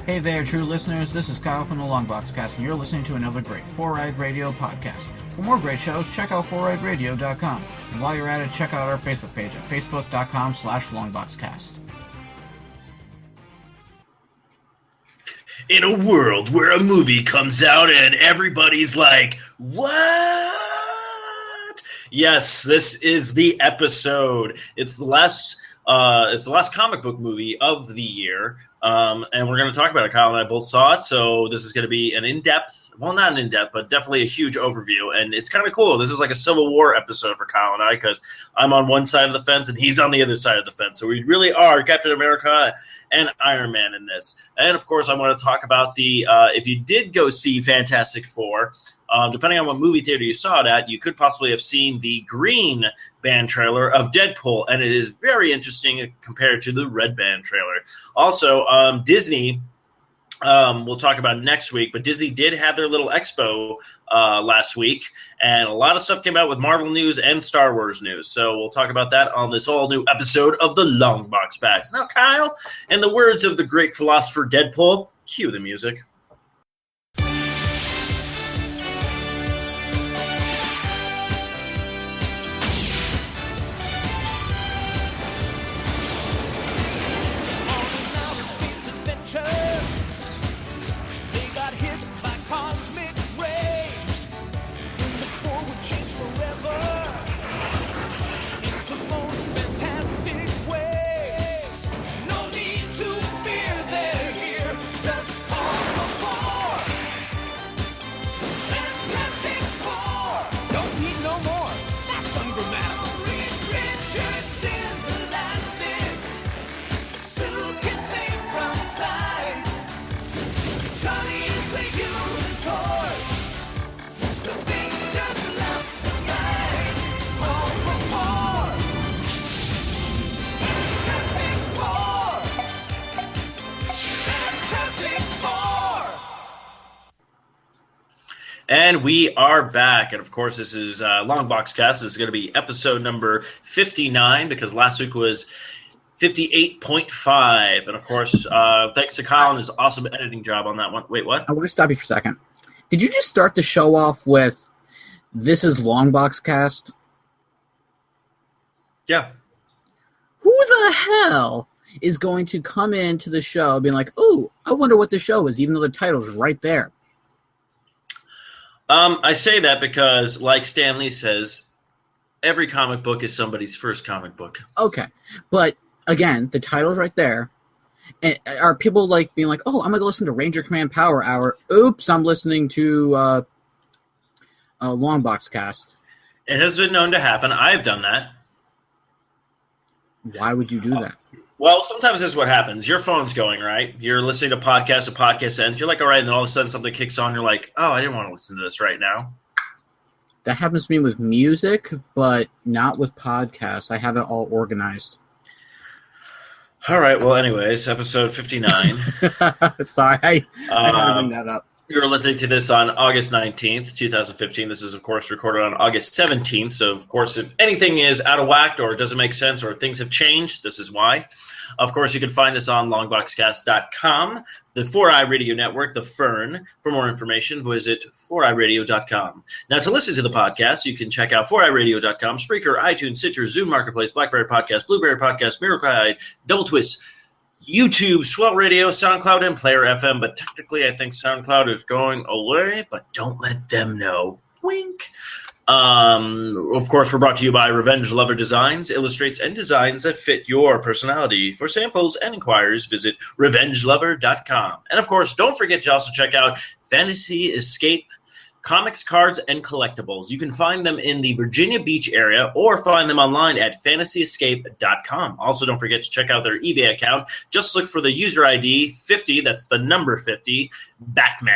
Hey there, true listeners. This is Kyle from the Longbox Cast, and you're listening to another great 4-Eyed Radio podcast. For more great shows, check out 4eyedradio.com. And while you're at it, check out our Facebook page at facebook.com/longboxcast. In a world where a movie comes out and everybody's like, what? Yes, this is the episode. It's the last comic book movie of the year. And we're going to talk about it. Kyle and I both saw it, so this is going to be an in-depth, well, not an in-depth, but definitely a huge overview. And it's kind of cool. This is like a Civil War episode for Kyle and I, because I'm on one side of the fence and he's on the other side of the fence. So we really are Captain America and Iron Man in this. And, of course, I want to talk about the if you did go see Fantastic Four, depending on what movie theater you saw it at, you could possibly have seen the green band trailer of Deadpool, and it is very interesting compared to the red band trailer. Also, Disney, we'll talk about next week, but Disney did have their little expo last week, and a lot of stuff came out with Marvel news and Star Wars news. So we'll talk about that on this all-new episode of the Longbox Packs. Now, Kyle, in the words of the great philosopher Deadpool, cue the music. And we are back, and of course this is Longbox Cast. This is going to be episode number 59, because last week was 58.5. And of course, thanks to Kyle and his awesome editing job on that one. Wait, what? I want to stop you for a second. Did you just start the show off with, this is Longbox Cast? Yeah. Who the hell is going to come into the show being like, ooh, I wonder what the show is, even though the title's right there? I say that because, like Stan Lee says, every comic book is somebody's first comic book. Okay, but again, the title's right there. And are people like being like, "Oh, I'm gonna go listen to Ranger Command Power Hour"? Oops, I'm listening to Longbox Cast. It has been known to happen. I've done that. Why would you do that? Well, sometimes this is what happens. Your phone's going, right? You're listening to a podcast ends. You're like, all right, and then all of a sudden something kicks on. You're like, oh, I didn't want to listen to this right now. That happens to me with music, but not with podcasts. I have it all organized. All right, well, anyways, episode 59. Sorry, I had to bring that up. You're listening to this on August 19th, 2015. This is, of course, recorded on August 17th. So, of course, if anything is out of whack or doesn't make sense or things have changed, this is why. Of course, you can find us on longboxcast.com, the 4i Radio Network, the Fern. For more information, visit 4iRadio.com. Now, to listen to the podcast, you can check out 4iRadio.com, Spreaker, iTunes, Stitcher, Zoom Marketplace, BlackBerry Podcast, Blueberry Podcast, Miracle Guide, Double Twist, YouTube, Swell Radio, SoundCloud, and Player FM, but technically I think SoundCloud is going away, but don't let them know. Wink. Of course, we're brought to you by Revenge Lover Designs, illustrates and designs that fit your personality. For samples and inquiries, visit RevengeLover.com. And of course, don't forget to also check out Fantasy Escape comics, cards, and collectibles. You can find them in the Virginia Beach area or find them online at fantasyescape.com. Also, don't forget to check out their eBay account. Just look for the user ID 50, that's the number 50, Batman.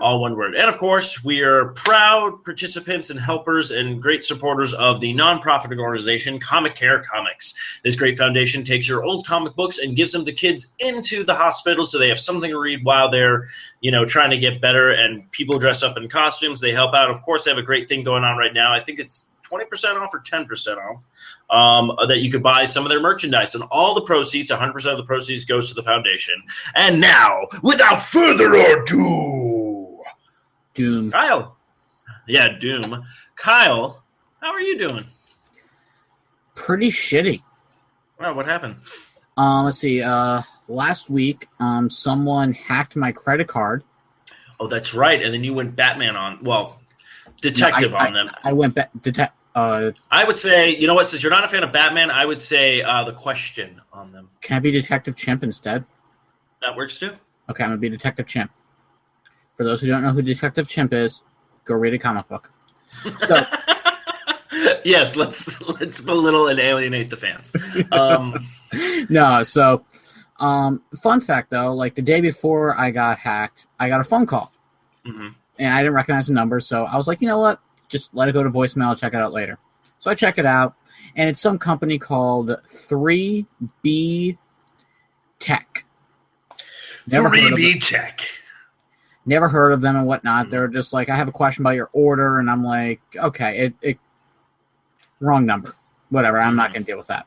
All one word. And, of course, we are proud participants and helpers and great supporters of the nonprofit organization Comic Care Comics. This great foundation takes your old comic books and gives them to kids into the hospital so they have something to read while they're, trying to get better. And people dress up in costumes. They help out. Of course, they have a great thing going on right now. I think it's 20% off or 10% off, that you could buy some of their merchandise. And all the proceeds, 100% of the proceeds, goes to the foundation. And now, without further ado, Doom. Kyle. Yeah, Doom. Kyle, how are you doing? Pretty shitty. Well, what happened? Let's see. Last week, someone hacked my credit card. Oh, that's right. And then you went Batman on, well, detective on them. I went I would say, you know what, since you're not a fan of Batman, I would say the Question on them. Can I be Detective Chimp instead? That works too. Okay, I'm going to be Detective Chimp. For those who don't know who Detective Chimp is, go read a comic book. So, yes, let's belittle and alienate the fans. No, so, fun fact though, like the day before I got hacked, I got a phone call. Mm-hmm. And I didn't recognize the number, so I was like, you know what? Just let it go to voicemail. I'll check it out later. So I check it out, and it's some company called 3B Tech. 3B Tech. Never heard of them and whatnot. Mm-hmm. They're just like, I have a question about your order, and I'm like, okay, wrong number. Whatever, I'm not going to deal with that.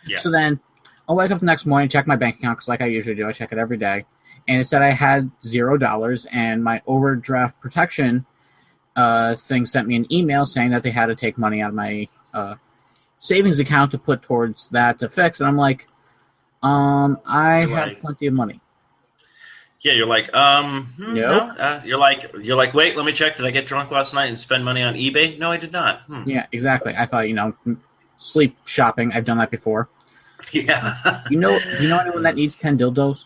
Yeah. So then I'll wake up the next morning, check my bank account, because like I usually do, I check it every day. And it said I had $0, and my overdraft protection thing sent me an email saying that they had to take money out of my savings account to put towards that to fix. And I'm like, I have plenty of money. Yeah, you're like, Nope. no. You're like, wait, let me check. Did I get drunk last night and spend money on eBay? No, I did not. Yeah, exactly. I thought, sleep shopping. I've done that before. Yeah. Do you know anyone that needs 10 dildos?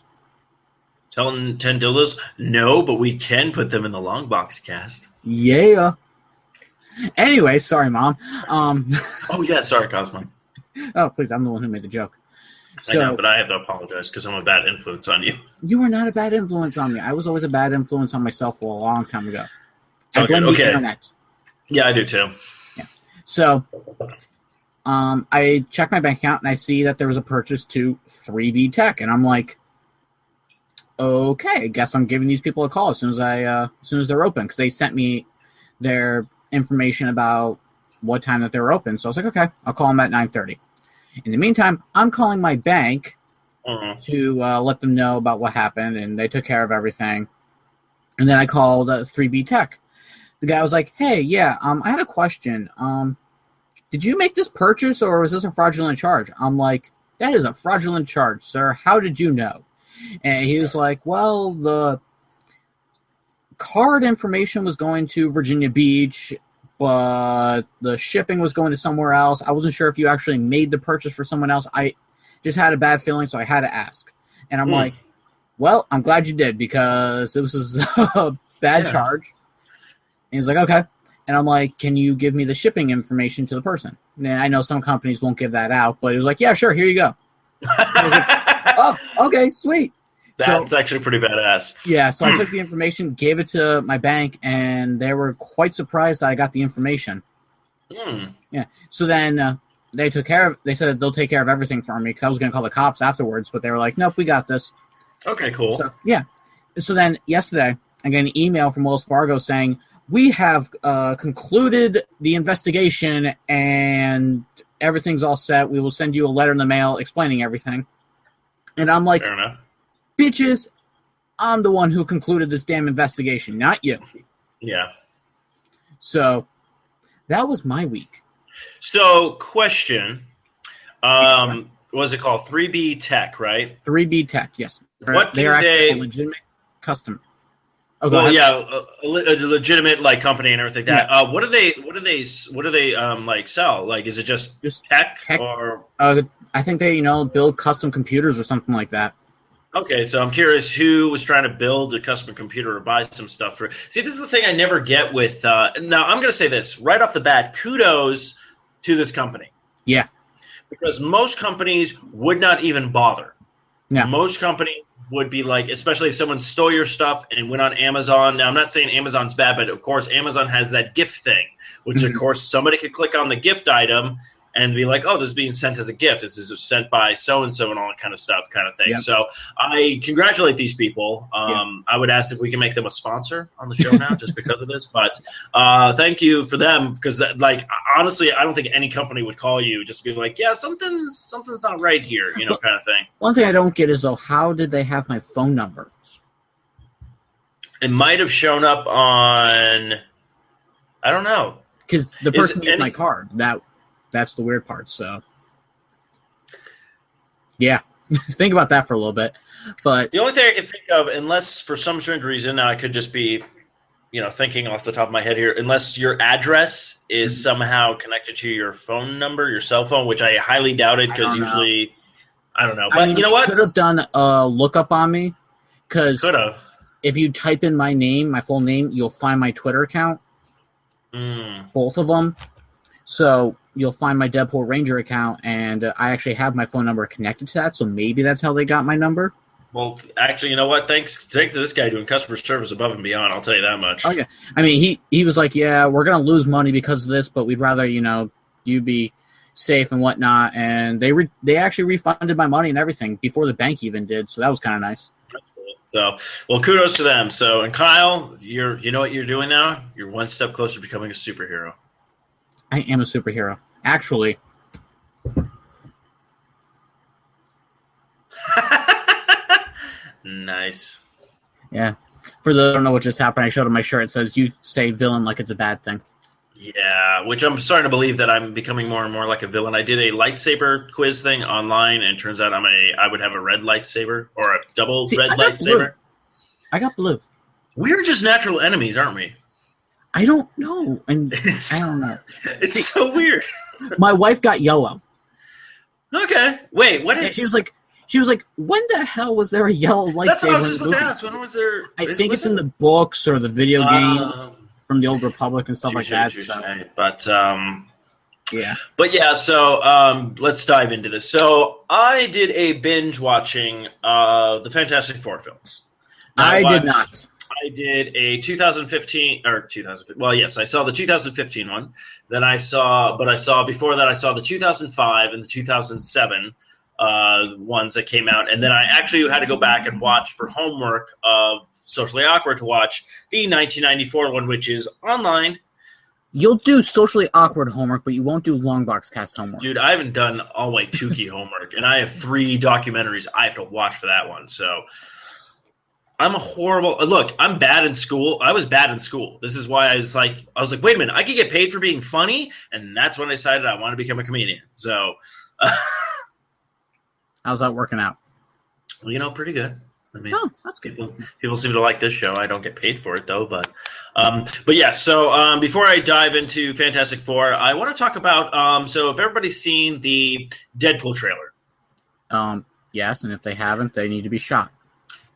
Telling 10 dildos? No, but we can put them in the long box cast. Yeah. Anyway, sorry, Mom. Oh, yeah, sorry, Cosmo. Oh, please, I'm the one who made the joke. I know, but I have to apologize because I'm a bad influence on you. You were not a bad influence on me. I was always a bad influence on myself for a long time ago. I blame the internet. Yeah, I do too. Yeah. So, I check my bank account and I see that there was a purchase to 3B Tech, and I'm like, okay, I guess I'm giving these people a call as soon as they're open, because they sent me their information about what time that they were open. So I was like, okay, I'll call them at 9:30. In the meantime, I'm calling my bank to let them know about what happened, and they took care of everything. And then I called 3B Tech. The guy was like, hey, yeah, I had a question. Did you make this purchase, or was this a fraudulent charge? I'm like, that is a fraudulent charge, sir. How did you know? And he was like, well, the card information was going to Virginia Beach, but the shipping was going to somewhere else. I wasn't sure if you actually made the purchase for someone else. I just had a bad feeling, so I had to ask. And I'm like, well, I'm glad you did, because it was a bad charge. And he's like, okay. And I'm like, can you give me the shipping information to the person? And I know some companies won't give that out, but he was like, yeah, sure, here you go. I was like, oh, okay, sweet. That's actually pretty badass. Yeah, so I took the information, gave it to my bank, and they were quite surprised that I got the information. Yeah. So then they said they'll take care of everything for me, because I was going to call the cops afterwards, but they were like, nope, we got this. Okay, cool. So, yeah. So then yesterday, I got an email from Wells Fargo saying, we have concluded the investigation and everything's all set. We will send you a letter in the mail explaining everything. And I'm like, fair enough. Bitches, I'm the one who concluded this damn investigation, not you. Yeah. So that was my week. So, question. Was it called 3B Tech, right? 3B Tech, yes. What they are actually a legitimate customer. Oh, well, yeah, a legitimate company and everything like that. Yeah. What do they sell? Like, is it just tech or? I think they build custom computers or something like that. Okay, so I'm curious who was trying to build a custom computer or buy some stuff for. See, this is the thing I never get with. Now, I'm going to say this right off the bat. Kudos to this company. Yeah. Because most companies would not even bother. Yeah. Most companies would be like, especially if someone stole your stuff and went on Amazon. Now, I'm not saying Amazon's bad, but of course, Amazon has that gift thing, which of course somebody could click on the gift item and be like, oh, this is being sent as a gift. This is sent by so-and-so and all that kind of stuff kind of thing. Yep. So I congratulate these people. I would ask if we can make them a sponsor on the show now just because of this. But thank you for them because, like, honestly, I don't think any company would call you just be like, yeah, something's not right here, you know, kind of thing. One thing I don't get is, though, how did they have my phone number? It might have shown up on – I don't know. Because the person used my card. That's the weird part. So, yeah, think about that for a little bit. But the only thing I can think of, unless for some strange reason, I could just be, you know, thinking off the top of my head here, unless your address is somehow connected to your phone number, your cell phone, which I highly doubt it because usually, I don't know. But you know what? Could have done a lookup on me because if you type in my name, my full name, you'll find my Twitter account. Both of them. So you'll find my Deadpool Ranger account, and I actually have my phone number connected to that, so maybe that's how they got my number. Well, actually, you know what? Thanks to this guy doing customer service above and beyond, I'll tell you that much. Okay. I mean, he was like, yeah, we're going to lose money because of this, but we'd rather, you know, you be safe and whatnot, and they actually refunded my money and everything before the bank even did, so that was kind of nice. So, well, kudos to them. So, and Kyle, you know what you're doing now? You're one step closer to becoming a superhero. I am a superhero. Actually. Nice. Yeah. For those who don't know what just happened, I showed him my shirt. It says, you say villain like it's a bad thing. Yeah, which I'm starting to believe that I'm becoming more and more like a villain. I did a lightsaber quiz thing online, and it turns out I would have a red lightsaber or a double red lightsaber. Blue. I got blue. We're just natural enemies, aren't we? I don't know. And I don't know. It's so weird. My wife got yellow. Okay. Wait, what is... She was like, when the hell was there a yellow lightsaber? That's what I was just about to ask. When was there... I think it's in the books or the video games from the Old Republic and stuff like that. So. But, yeah. But yeah, so let's dive into this. So I did a binge watching the Fantastic Four films. I did not. I did a 2015 or 2000. Well, yes, I saw the 2015 one. Then I saw before that I saw the 2005 and the 2007 ones that came out, and then I actually had to go back and watch for homework of Socially Awkward to watch the 1994 one, which is online. You'll do Socially Awkward homework, but you won't do Longbox Cast homework. Dude, I haven't done all my Tukey homework, and I have 3 documentaries I have to watch for that one. So I'm a horrible – look, I'm bad in school. I was bad in school. This is why I was like, wait a minute, I could get paid for being funny, and that's when I decided I want to become a comedian. So how's that working out? Well, you know, pretty good. I mean, that's good. People seem to like this show. I don't get paid for it, though. But yeah, so before I dive into Fantastic Four, I want to talk about so if everybody's seen the Deadpool trailer. Yes, and if they haven't, they need to be shot.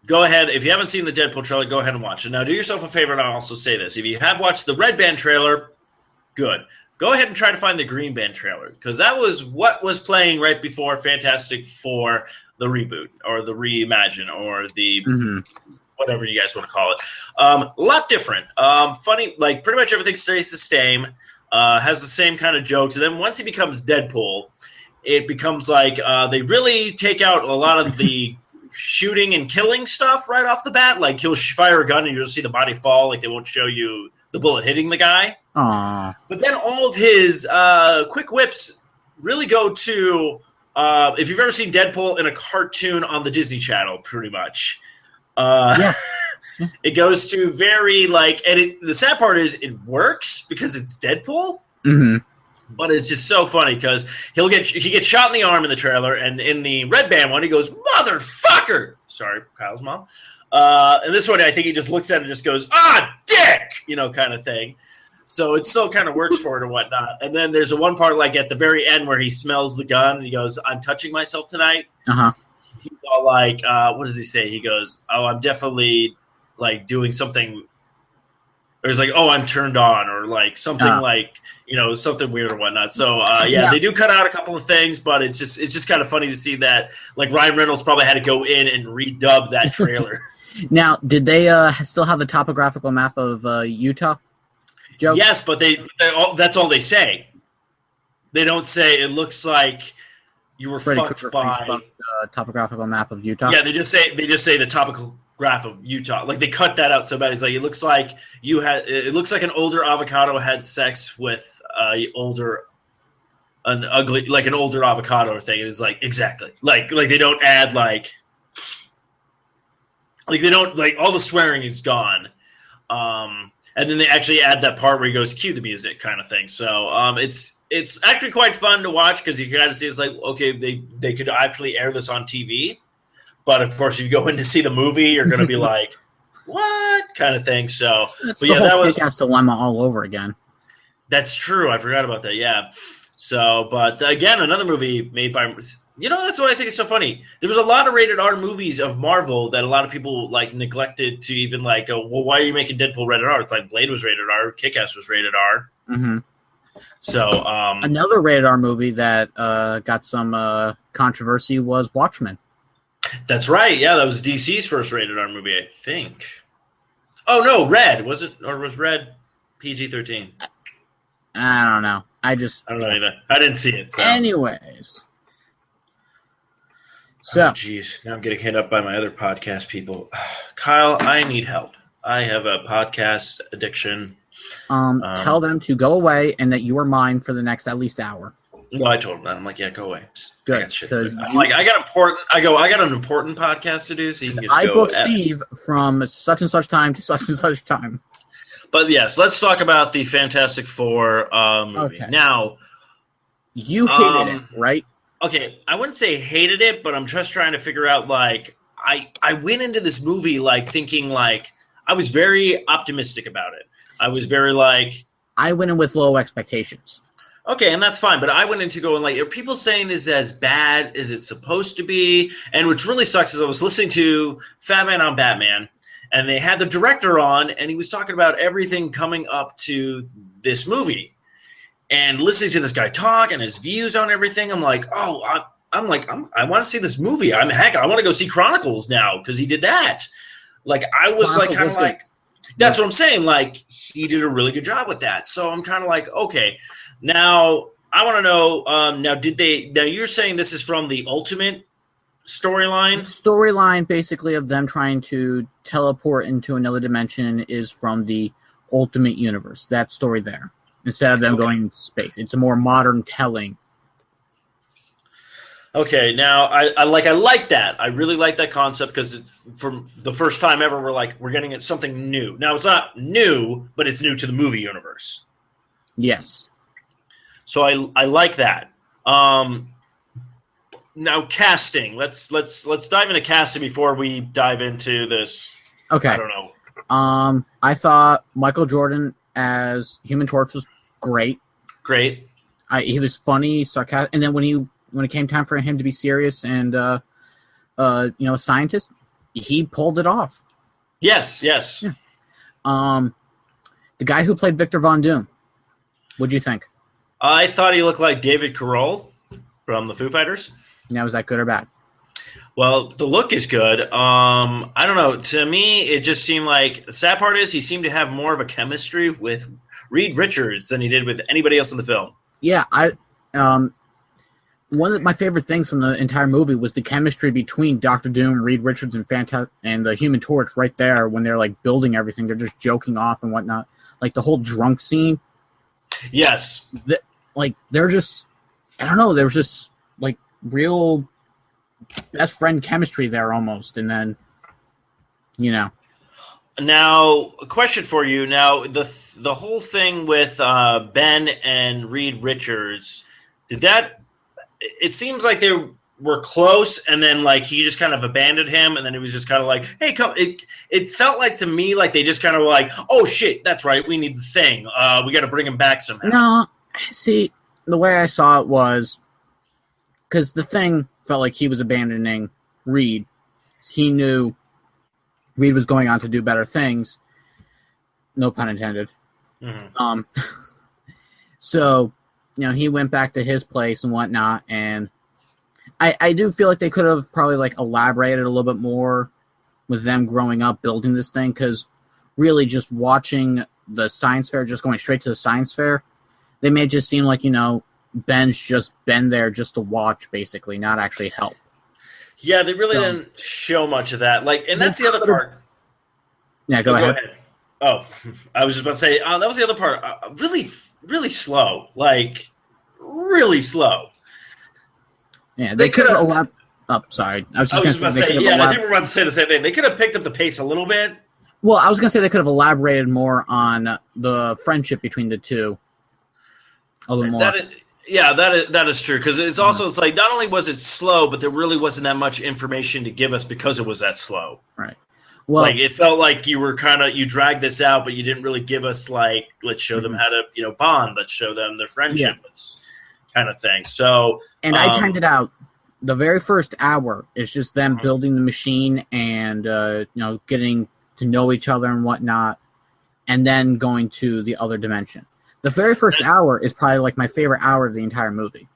Go ahead. If you haven't seen the Deadpool trailer, go ahead and watch it. Now, do yourself a favor, and I'll also say this. If you have watched the Red Band trailer, good. Go ahead and try to find the Green Band trailer, because that was what was playing right before Fantastic Four, the reboot, or the reimagine, or the whatever you guys want to call it. A lot different. Funny, like pretty much everything stays the same, has the same kind of jokes, and then once he becomes Deadpool, it becomes like they really take out a lot of the shooting and killing stuff right off the bat. Like he'll fire a gun and you'll just see the body fall, like they won't show you the bullet hitting the guy. Aww. But then all of his quick whips really go to if you've ever seen Deadpool in a cartoon on the Disney Channel, pretty much. Yeah. It goes to very like, and the sad part is it works because it's Deadpool. Mm-hmm. But it's just so funny because he gets shot in the arm in the trailer, and in the Red Band one, he goes, "Motherfucker!" Sorry, Kyle's mom. And this one, I think he just looks at it and just goes, dick! Kind of thing. So it still kind of works for it or whatnot. And then there's a one part, like, at the very end where he smells the gun, and he goes, "I'm touching myself tonight." Uh-huh. He's all like, what does he say? He goes, "Oh, I'm definitely, like, doing something." Or he's like, "Oh, I'm turned on," or like something like, something weird or whatnot. So yeah, they do cut out a couple of things, but it's just kind of funny to see that like Ryan Reynolds probably had to go in and redub that trailer. Now, did they still have the topographical map of Utah? Joe? Yes, but that's all they say. They don't say it looks like you were Freddy fucked Krueger by. fucked the topographical map of Utah. Yeah, they just say the topograph of Utah. Like they cut that out so bad. It's like it looks like an older avocado had sex with an older avocado thing. It's like exactly like they don't add like they don't like all the swearing is gone. And then they actually add that part where he goes, cue the music kind of thing. So it's actually quite fun to watch because you kind of see it's like, okay, they could actually air this on TV. But, of course, if you go in to see the movie, you're going to be like, what kind of thing. So, It's but the yeah, whole that was Kick-Ass dilemma all over again. That's true. I forgot about that. Yeah. So, but again, another movie made by that's what I think is so funny. There was a lot of rated R movies of Marvel that a lot of people like neglected to even like go, well, why are you making Deadpool rated R? It's like Blade was rated R, Kick-Ass was rated R. Mm-hmm. So, another rated R movie that got some controversy was Watchmen. That's right. Yeah, that was DC's first rated R movie, I think. Oh no, Red was it, or was Red PG-13? I don't know. I don't know either. I didn't see it. So. Anyways. So, jeez, now I'm getting hit up by my other podcast people. Kyle, I need help. I have a podcast addiction. Tell them to go away and that you are mine for the next at least hour. No, I told them that. I'm like, yeah, go away. Good. I got shit to do. I'm like, I got an important podcast to do, so you can get to I go. booked Steve from such and such time to such and such time. But yes, let's talk about the Fantastic Four movie. Okay. Now, you hated it, right? Okay, I wouldn't say hated it, but I'm just trying to figure out, like, I went into this movie, like, thinking, like, I was very optimistic about it. I was very, like... I went in with low expectations. Okay, and that's fine, but I went into going, like, are people saying is as bad as it's supposed to be? And what really sucks is I was listening to Fat Man on Batman, and they had the director on, and he was talking about everything coming up to this movie. And listening to this guy talk and his views on everything, I'm like, oh, I want to see this movie. I want to go see Chronicles now because he did that. Like, I was Chronicles like, kind of like, that's what I'm saying. Like, he did a really good job with that. So I'm kind of like, okay, now I want to know. Now you're saying this is from the Ultimate storyline? The storyline, basically, of them trying to teleport into another dimension is from the Ultimate Universe. That story there. Instead of them going into space. It's a more modern telling. Okay, now I like that. I really like that concept because from the first time ever we're getting at something new. Now it's not new, but it's new to the movie universe. Yes. So I like that. Now casting. Let's dive into casting before we dive into this. Okay. I don't know. I thought Michael Jordan as Human Torch was great. He was funny, sarcastic, and then when it came time for him to be serious and a scientist, he pulled it off. Yes. Yeah. The guy who played Victor Von Doom, what'd you think? I thought he looked like David Carroll from the Foo Fighters. Now, was that good or bad? Well, the look is good. I don't know. To me, it just seemed like the sad part is he seemed to have more of a chemistry with Reed Richards than he did with anybody else in the film. Yeah, one of my favorite things from the entire movie was the chemistry between Dr. Doom, Reed Richards, and the Human Torch right there when they're like building everything. They're just joking off and whatnot. Like the whole drunk scene. Yes. They're just, I don't know, there was just like real best friend chemistry there almost. And then, Now, a question for you. Now, the whole thing with Ben and Reed Richards, it seems like they were close, and then like he just kind of abandoned him, and then it was just kind of like, hey, come. It felt like to me like they just kind of were like, oh shit, that's right, we need the thing. We got to bring him back somehow. No, see, the way I saw it was because the Thing felt like he was abandoning Reed. He knew Reed was going on to do better things. No pun intended. Mm-hmm. So, he went back to his place and whatnot, and I do feel like they could have probably like elaborated a little bit more with them growing up building this thing, because really just watching the science fair, just going straight to the science fair, they made it just seem like, Ben's just been there just to watch, basically, not actually help. Yeah, they really didn't show much of that. Like, and that's the other part. Yeah, go ahead. Oh, I was just about to say that was the other part. Really, really slow. Like, really slow. Yeah, they could have. Oh, sorry. I was just about to say. Yeah, I think we're about to say the same thing. They could have picked up the pace a little bit. Well, I was going to say they could have elaborated more on the friendship between the two. A little more. That is true, because it's also it's like not only was it slow, but there really wasn't that much information to give us because it was that slow. Right. Well, like it felt like you were you dragged this out, but you didn't really give us like let's show them how to bond, let's show them their friendship, kind of thing. So and I timed it out. The very first hour is just them building the machine and getting to know each other and whatnot, and then going to the other dimension. The very first hour is probably like my favorite hour of the entire movie.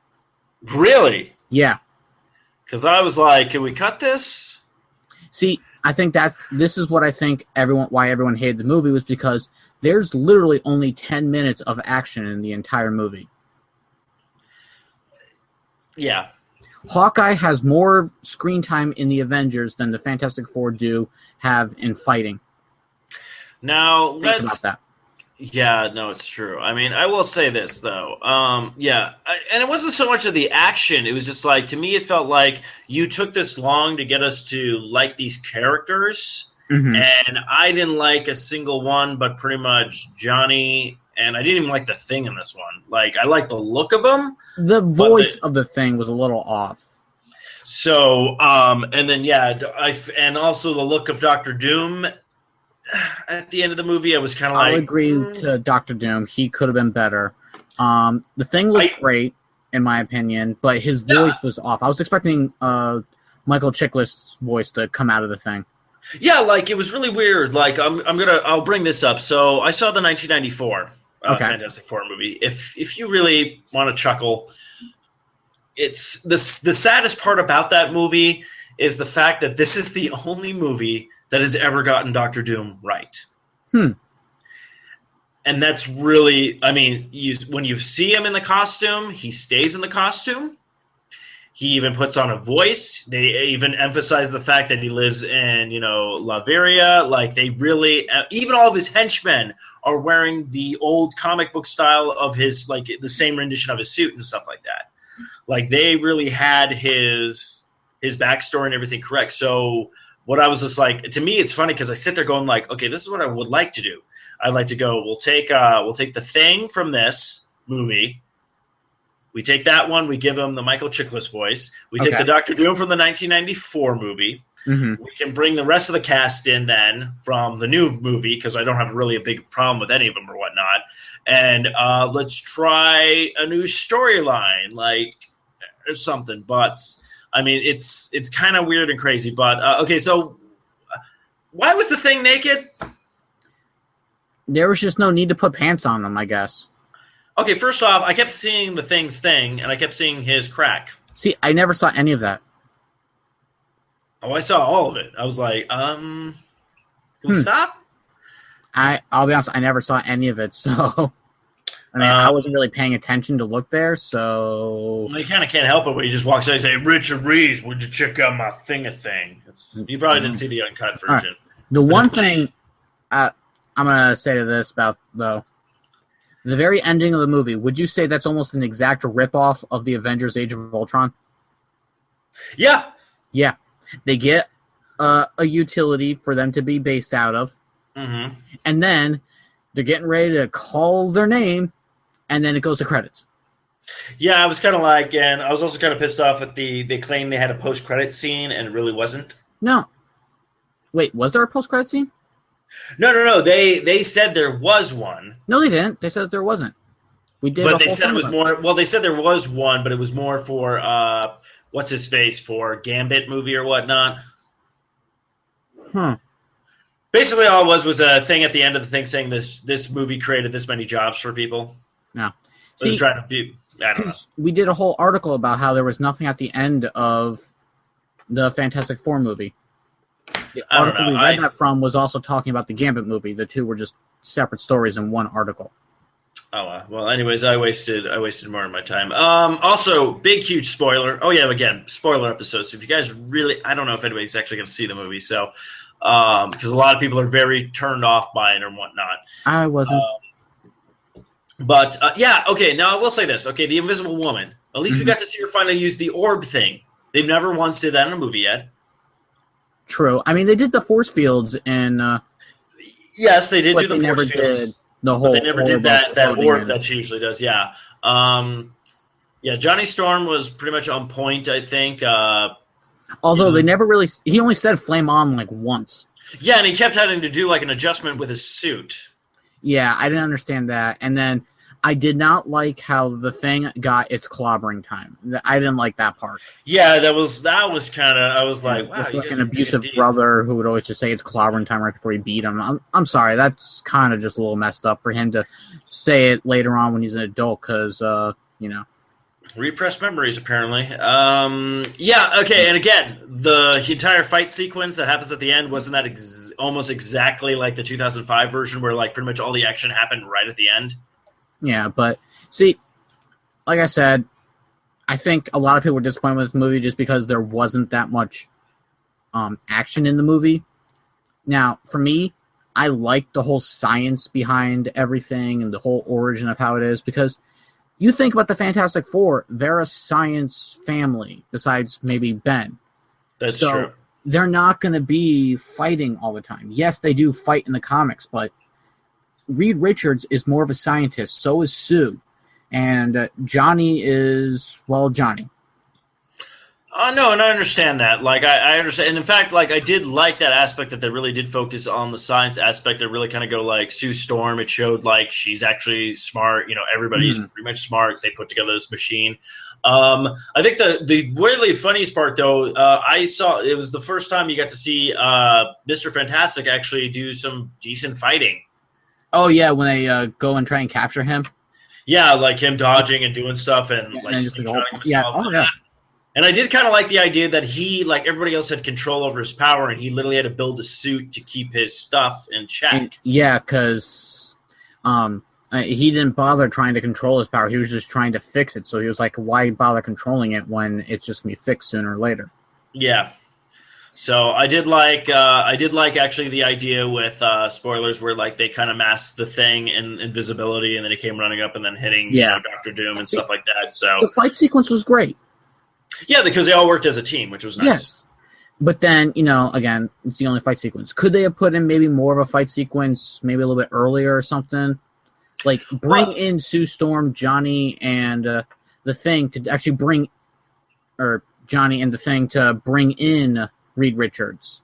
Really? Yeah. Because I was like, can we cut this? See, I think that this is what I think why everyone hated the movie was because there's literally only 10 minutes of action in the entire movie. Yeah. Hawkeye has more screen time in the Avengers than the Fantastic Four do have in fighting. Now, Think about that. Yeah, no, it's true. I mean, I will say this, though. And it wasn't so much of the action. It was just like, to me, it felt like you took this long to get us to like these characters, and I didn't like a single one, but pretty much Johnny, and I didn't even like the Thing in this one. Like, I like the look of him. The voice of the Thing was a little off. So, and then, and also the look of Dr. Doom. At the end of the movie, I was kind of like... I'll agree to Dr. Doom. He could have been better. The Thing looked great, in my opinion, but his voice was off. I was expecting Michael Chiklis' voice to come out of the Thing. Yeah, like, it was really weird. Like, I'll bring this up. So, I saw the 1994 Fantastic Four movie. If you really want to chuckle, it's... The saddest part about that movie is the fact that this is the only movie that has ever gotten Dr. Doom right. And that's really, I mean, when you see him in the costume, he stays in the costume. He even puts on a voice. They even emphasize the fact that he lives in, Latveria. Like, they really, even all of his henchmen are wearing the old comic book style of his, like, the same rendition of his suit and stuff like that. Like, they really had his backstory and everything correct. So what I was just like, to me, it's funny because I sit there going like, okay, this is what I would like to do. I'd like to go, we'll take the Thing from this movie. We take that one, we give him the Michael Chiklis voice. We take the Dr. Doom from the 1994 movie. We can bring the rest of the cast in then from the new movie because I don't have really a big problem with any of them or whatnot. And let's try a new storyline, like, or something. But I mean, it's kind of weird and crazy, but okay. So, why was the Thing naked? There was just no need to put pants on them, I guess. Okay, first off, I kept seeing the Thing's thing, and I kept seeing his crack. See, I never saw any of that. Oh, I saw all of it. I was like, can we stop? I'll be honest, I never saw any of it, so... I mean, I wasn't really paying attention to look there, so... Well, you kind of can't help it when you just walk outside and say, Richard Reeves, would you check out my thing? You probably didn't see the uncut version. Right. The one thing I'm going to say to this about, though, the very ending of the movie, would you say that's almost an exact ripoff of the Avengers Age of Ultron? Yeah. Yeah. They get a utility for them to be based out of, and then they're getting ready to call their name, and then it goes to credits. Yeah, I was kind of like, and I was also kind of pissed off at they claimed they had a post-credit scene, and it really wasn't. No. Wait, was there a post-credit scene? No. They said there was one. No, they didn't. They said there wasn't. We did. But they said it was more. Well, they said there was one, but it was more for what's his face for Gambit movie or whatnot. Basically, all it was a thing at the end of the thing saying this movie created this many jobs for people. No. See, it was trying to be. I don't know. We did a whole article about how there was nothing at the end of the Fantastic Four movie. The article we read that from was also talking about the Gambit movie. The two were just separate stories in one article. Oh well. Anyways, I wasted more of my time. Also, big huge spoiler. Oh yeah, again, spoiler episode. So if you guys really, I don't know if anybody's actually going to see the movie. So because a lot of people are very turned off by it and whatnot. I wasn't. But yeah, okay. Now I will say this. Okay, the Invisible Woman. At least we got to see her finally use the orb thing. They've never once did that in a movie yet. True. I mean, they did the force fields in. Yes, they did do the they never force fields. did the whole. But they never did that orb that she usually does. Yeah. Yeah. Johnny Storm was pretty much on point, I think. Although they never really. He only said "flame on" like once. Yeah, and he kept having to do like an adjustment with his suit. Yeah, I didn't understand that, and then I did not like how the Thing got its clobbering time. I didn't like that part. Yeah, that was kind of. I was like, wow, just like an abusive brother who would always just say it's clobbering time right before he beat him. I'm sorry, that's kind of just a little messed up for him to say it later on when he's an adult, because repressed memories, apparently. Yeah, okay, and again, the entire fight sequence that happens at the end, wasn't that almost exactly like the 2005 version where like pretty much all the action happened right at the end? Yeah, but see, like I said, I think a lot of people were disappointed with this movie just because there wasn't that much action in the movie. Now, for me, I like the whole science behind everything and the whole origin of how it is, because you think about the Fantastic Four, they're a science family, besides maybe Ben. That's true. They're not going to be fighting all the time. Yes, they do fight in the comics, but Reed Richards is more of a scientist. So is Sue. And Johnny is, well, Johnny. No, and I understand that. Like, I understand. And in fact, like, I did like that aspect that they really did focus on the science aspect. They really kind of go, like, Sue Storm. It showed, like, she's actually smart. You know, everybody's pretty much smart. They put together this machine. I think the weirdly funniest part, though, I saw, it was the first time you got to see Mr. Fantastic actually do some decent fighting. Oh, yeah, when they go and try and capture him? Yeah, like him dodging and doing stuff and, like, and just himself. Yeah. And I did kind of like the idea that he, like everybody else, had control over his power, and he literally had to build a suit to keep his stuff in check. Yeah, because he didn't bother trying to control his power. He was just trying to fix it. So he was like, why bother controlling it when it's just going to be fixed sooner or later? Yeah. So I did like actually the idea with spoilers where like they kind of masked the Thing in invisibility, and then he came running up and then hitting Dr. Doom and stuff like that. So the fight sequence was great. Yeah, because they all worked as a team, which was nice. Yes. But then, again, it's the only fight sequence. Could they have put in maybe more of a fight sequence, maybe a little bit earlier or something? Like, bring in Sue Storm, Johnny, and the Thing to actually Johnny and the Thing to bring in Reed Richards.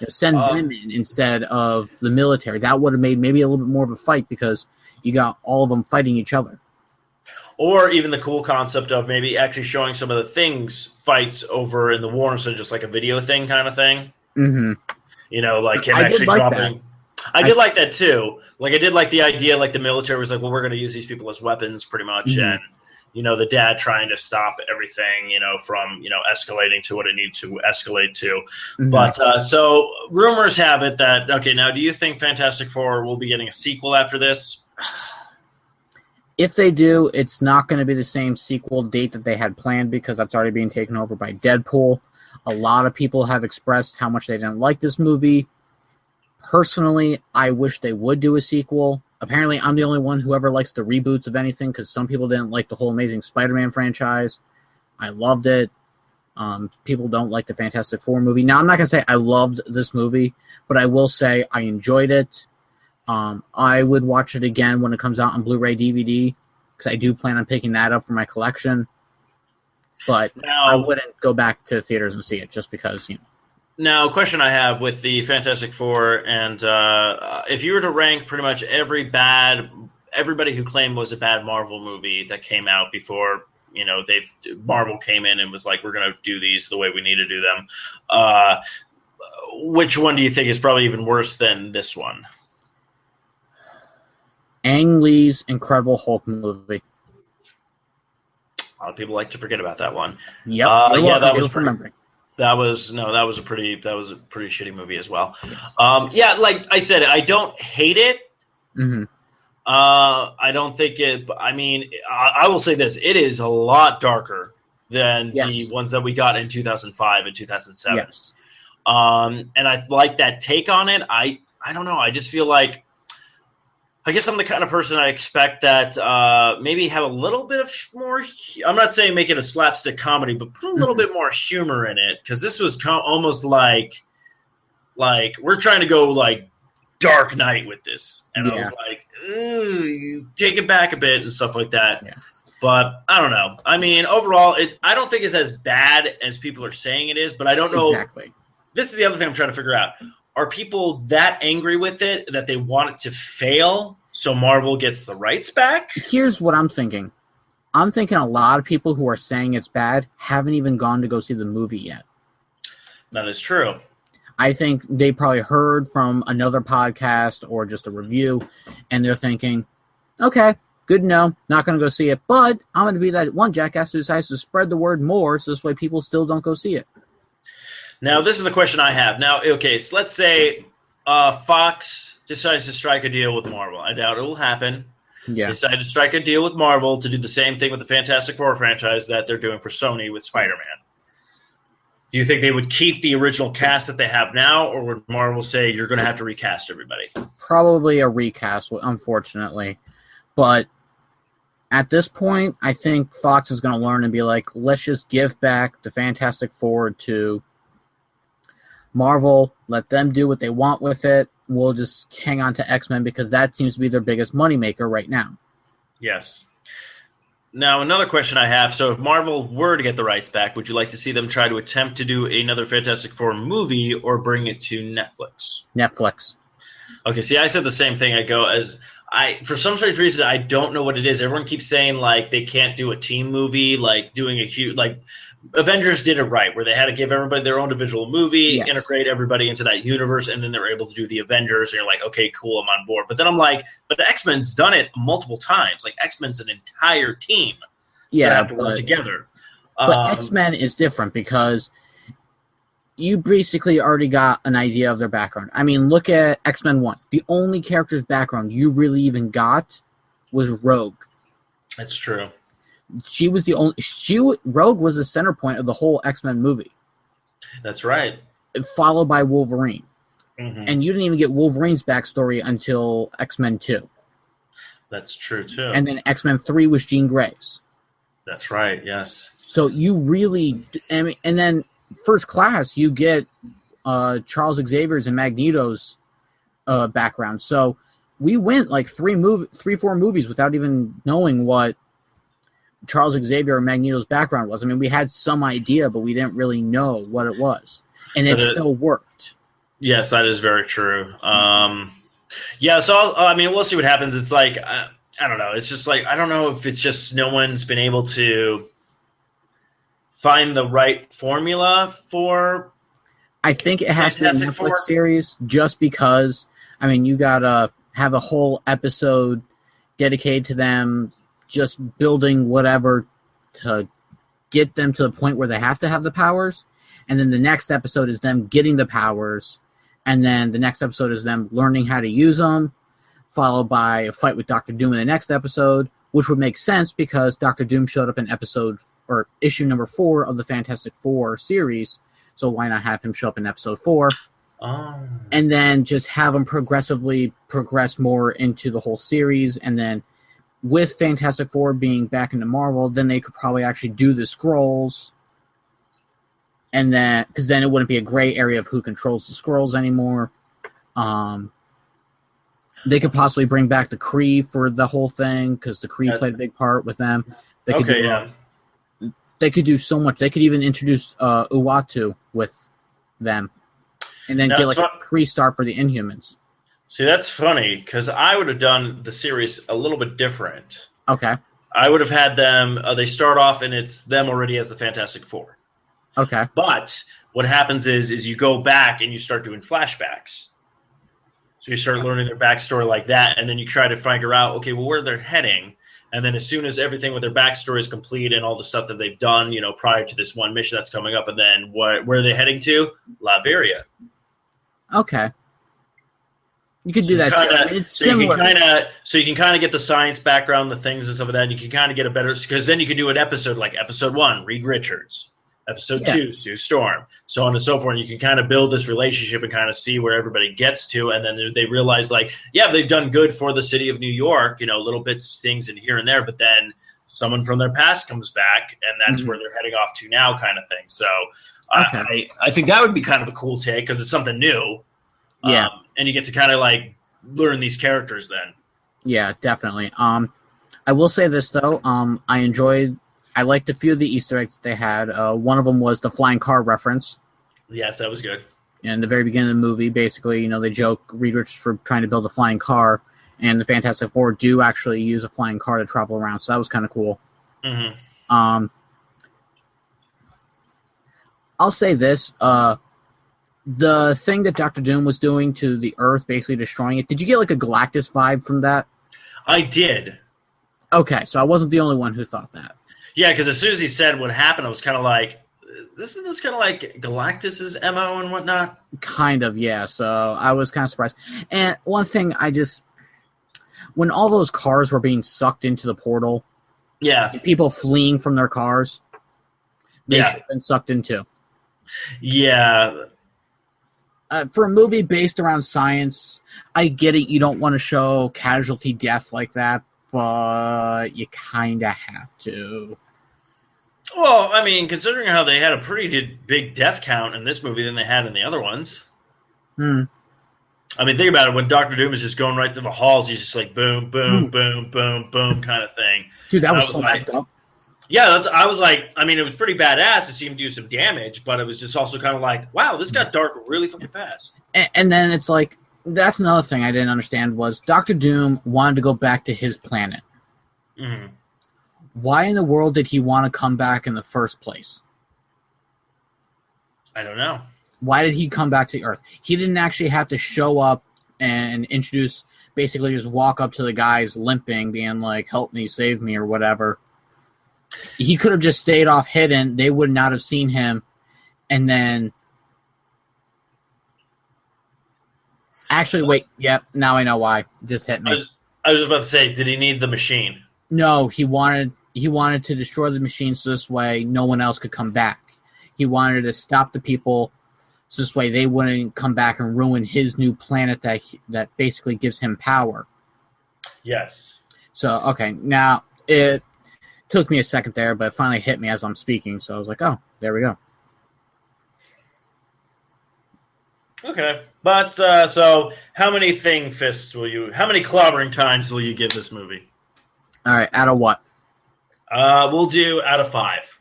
Send them in instead of the military. That would have made maybe a little bit more of a fight because you got all of them fighting each other. Or even the cool concept of maybe actually showing some of the Thing's fights over in the war instead of just like a video thing kind of thing. Mm-hmm. Like him actually dropping. I did like that too. Like I did like the idea, like the military was like, well, we're going to use these people as weapons pretty much. And, the dad trying to stop everything, from, escalating to what it needs to escalate to. Mm-hmm. But so rumors have it that, okay, now do you think Fantastic Four will be getting a sequel after this? If they do, it's not going to be the same sequel date that they had planned because that's already being taken over by Deadpool. A lot of people have expressed how much they didn't like this movie. Personally, I wish they would do a sequel. Apparently, I'm the only one who ever likes the reboots of anything because some people didn't like the whole Amazing Spider-Man franchise. I loved it. People don't like the Fantastic Four movie. Now, I'm not going to say I loved this movie, but I will say I enjoyed it. I would watch it again when it comes out on Blu-ray DVD because I do plan on picking that up for my collection. But now, I wouldn't go back to theaters and see it just because, Now, a question I have with the Fantastic Four, and if you were to rank pretty much everybody who claimed was a bad Marvel movie that came out before, Marvel came in and was like, we're going to do these the way we need to do them, which one do you think is probably even worse than this one? Ang Lee's Incredible Hulk movie. A lot of people like to forget about that one. Yep. That was remembering. That was a pretty shitty movie as well. Yes. Like I said, I don't hate it, I don't think it. I mean, I will say this: it is a lot darker than the Yes. ones that we got in 2005 and 2007. Yes. And I like that take on it. I don't know. I just feel like I guess I'm the kind of person I expect that maybe have a little bit of more. I'm not saying make it a slapstick comedy, but put a little bit more humor in it, because this was almost like we're trying to go like Dark Knight with this, and I Yeah. was like, ooh, you take it back a bit and stuff like that. Yeah. But I don't know. I mean, overall, I don't think it's as bad as people are saying it is. But I don't know. Exactly. This is the other thing I'm trying to figure out. Are people that angry with it that they want it to fail so Marvel gets the rights back? Here's what I'm thinking. I'm thinking a lot of people who are saying it's bad haven't even gone to go see the movie yet. That is true. I think they probably heard from another podcast or just a review, and they're thinking, okay, good to know, not going to go see it, but I'm going to be that one jackass who decides to spread the word more so this way people still don't go see it. Now, this is the question I have. Now, okay, so let's say Fox decides to strike a deal with Marvel. I doubt it will happen. Yeah. They decide to strike a deal with Marvel to do the same thing with the Fantastic Four franchise that they're doing for Sony with Spider-Man. Do you think they would keep the original cast that they have now, or would Marvel say you're going to have to recast everybody? Probably a recast, unfortunately. But at this point, I think Fox is going to learn and be like, let's just give back the Fantastic Four to Marvel, let them do what they want with it. We'll just hang on to X-Men because that seems to be their biggest moneymaker right now. Yes. Now, another question I have. So if Marvel were to get the rights back, would you like to see them try to attempt to do another Fantastic Four movie or bring it to Netflix? Netflix. Okay, see, I said the same thing. For some strange reason, I don't know what it is. Everyone keeps saying, like, they can't do a team movie, like doing a huge, like, Avengers did it right, where they had to give everybody their own individual movie, Yes. integrate everybody into that universe, and then they were able to do the Avengers, and you're like, okay, cool, I'm on board. But then I'm like, but the X-Men's done it multiple times. Like, X-Men's an entire team that Yeah, have to work together. but X-Men is different because you basically already got an idea of their background. I mean, look at X-Men 1. The only character's background you really even got was Rogue. That's true. She was the only. Rogue was the center point of the whole X-Men movie, That's right. followed by Wolverine. Mhm. And you didn't even get Wolverine's backstory until X-Men 2. That's true, too. And then X-Men 3 was Jean Grey's. That's right, yes. So you really, and then First Class, you get Charles Xavier's and Magneto's background. So we went like 4 movies without even knowing what Charles Xavier and Magneto's background was. I mean, we had some idea, but we didn't really know what it was, and it still worked. Yes, that is very true. Yeah, so I mean, we'll see what happens. It's like I don't know. It's just like I don't know if it's just no one's been able to find the right formula for. I think it has to be a Fantastic Netflix Four. series just because, I mean, you gotta have a whole episode dedicated to them just building whatever to get them to the point where they have to have the powers. And then the next episode is them getting the powers. And then the next episode is them learning how to use them, followed by a fight with Doctor Doom in the next episode, which would make sense because Doctor Doom showed up in issue number 4 of the Fantastic Four series. So why not have him show up in episode 4? Oh. And then just have them progressively progress more into the whole series. And then with Fantastic Four being back into Marvel, then they could probably actually do the Skrulls. And then, because then it wouldn't be a gray area of who controls the Skrulls anymore. They could possibly bring back the Kree for the whole thing, because the Kree played a big part with them. They could They could do so much. They could even introduce Uatu with them. And then get like a Kree star for the Inhumans. See, that's funny, because I would have done the series a little bit different. Okay. I would have had them, they start off and it's them already as the Fantastic Four. Okay. But what happens is you go back and you start doing flashbacks. So you start learning their backstory like that, and then you try to figure out, okay, well, where they're heading. And then as soon as everything with their backstory is complete and all the stuff that they've done, you know, prior to this one mission that's coming up, and then where are they heading to? Latveria. Okay. You could do that too. I mean, it's similar. You can kind of get the science background, the things and stuff like that. And you can kind of get a better, because then you can do an episode like episode 1, Reed Richards, episode 2, Sue Storm, so on and so forth. And you can kind of build this relationship and kind of see where everybody gets to, and then they realize like, yeah, they've done good for the city of New York, little bits, things in here and there, but then someone from their past comes back, and that's where they're heading off to now, kind of thing. So I think that would be kind of a cool take because it's something new. Yeah. And you get to kind of like learn these characters then. Yeah, definitely. I will say this though. I liked a few of the Easter eggs that they had. One of them was the flying car reference. Yes, that was good. In the very beginning of the movie, basically, they joke Reed Richards for trying to build a flying car, and the Fantastic Four do actually use a flying car to travel around, so that was kind of cool. Mm-hmm. I'll say this. The thing that Doctor Doom was doing to the Earth, basically destroying it, did you get like a Galactus vibe from that? I did. Okay, so I wasn't the only one who thought that. Yeah, because as soon as he said what happened, I was kind of like, this kind of like Galactus's MO and whatnot? Kind of, yeah, so I was kind of surprised. And one thing when all those cars were being sucked into the portal, people fleeing from their cars, they should have been sucked into. Yeah. For a movie based around science, I get it. You don't want to show casualty death like that, but you kind of have to. Well, I mean, considering how they had a pretty big death count in this movie than they had in the other ones. I mean, think about it. When Doctor Doom is just going right through the halls, he's just like boom, boom, boom, boom, boom kind of thing. Dude, that was so messed up. Yeah, I was like, I mean, it was pretty badass to see him do some damage, but it was just also kind of like, wow, this got dark really fucking fast. And then it's like, that's another thing I didn't understand was Doctor Doom wanted to go back to his planet. Mm-hmm. Why in the world did he want to come back in the first place? I don't know. Why did he come back to Earth? He didn't actually have to show up and introduce, basically just walk up to the guys limping, being like, help me, save me, or whatever. He could have just stayed off hidden. They would not have seen him. And then... Actually, wait. Yep, now I know why. It just hit me. I was just about to say, did he need the machine? No, he wanted to destroy the machine so this way no one else could come back. He wanted to stop the people so this way they wouldn't come back and ruin his new planet that basically gives him power. Yes. So, okay, now it took me a second there, but it finally hit me as I'm speaking, so I was like, oh, there we go. Okay. But, so, how many how many clobbering times will you give this movie? All right, out of what? We'll do out of 5.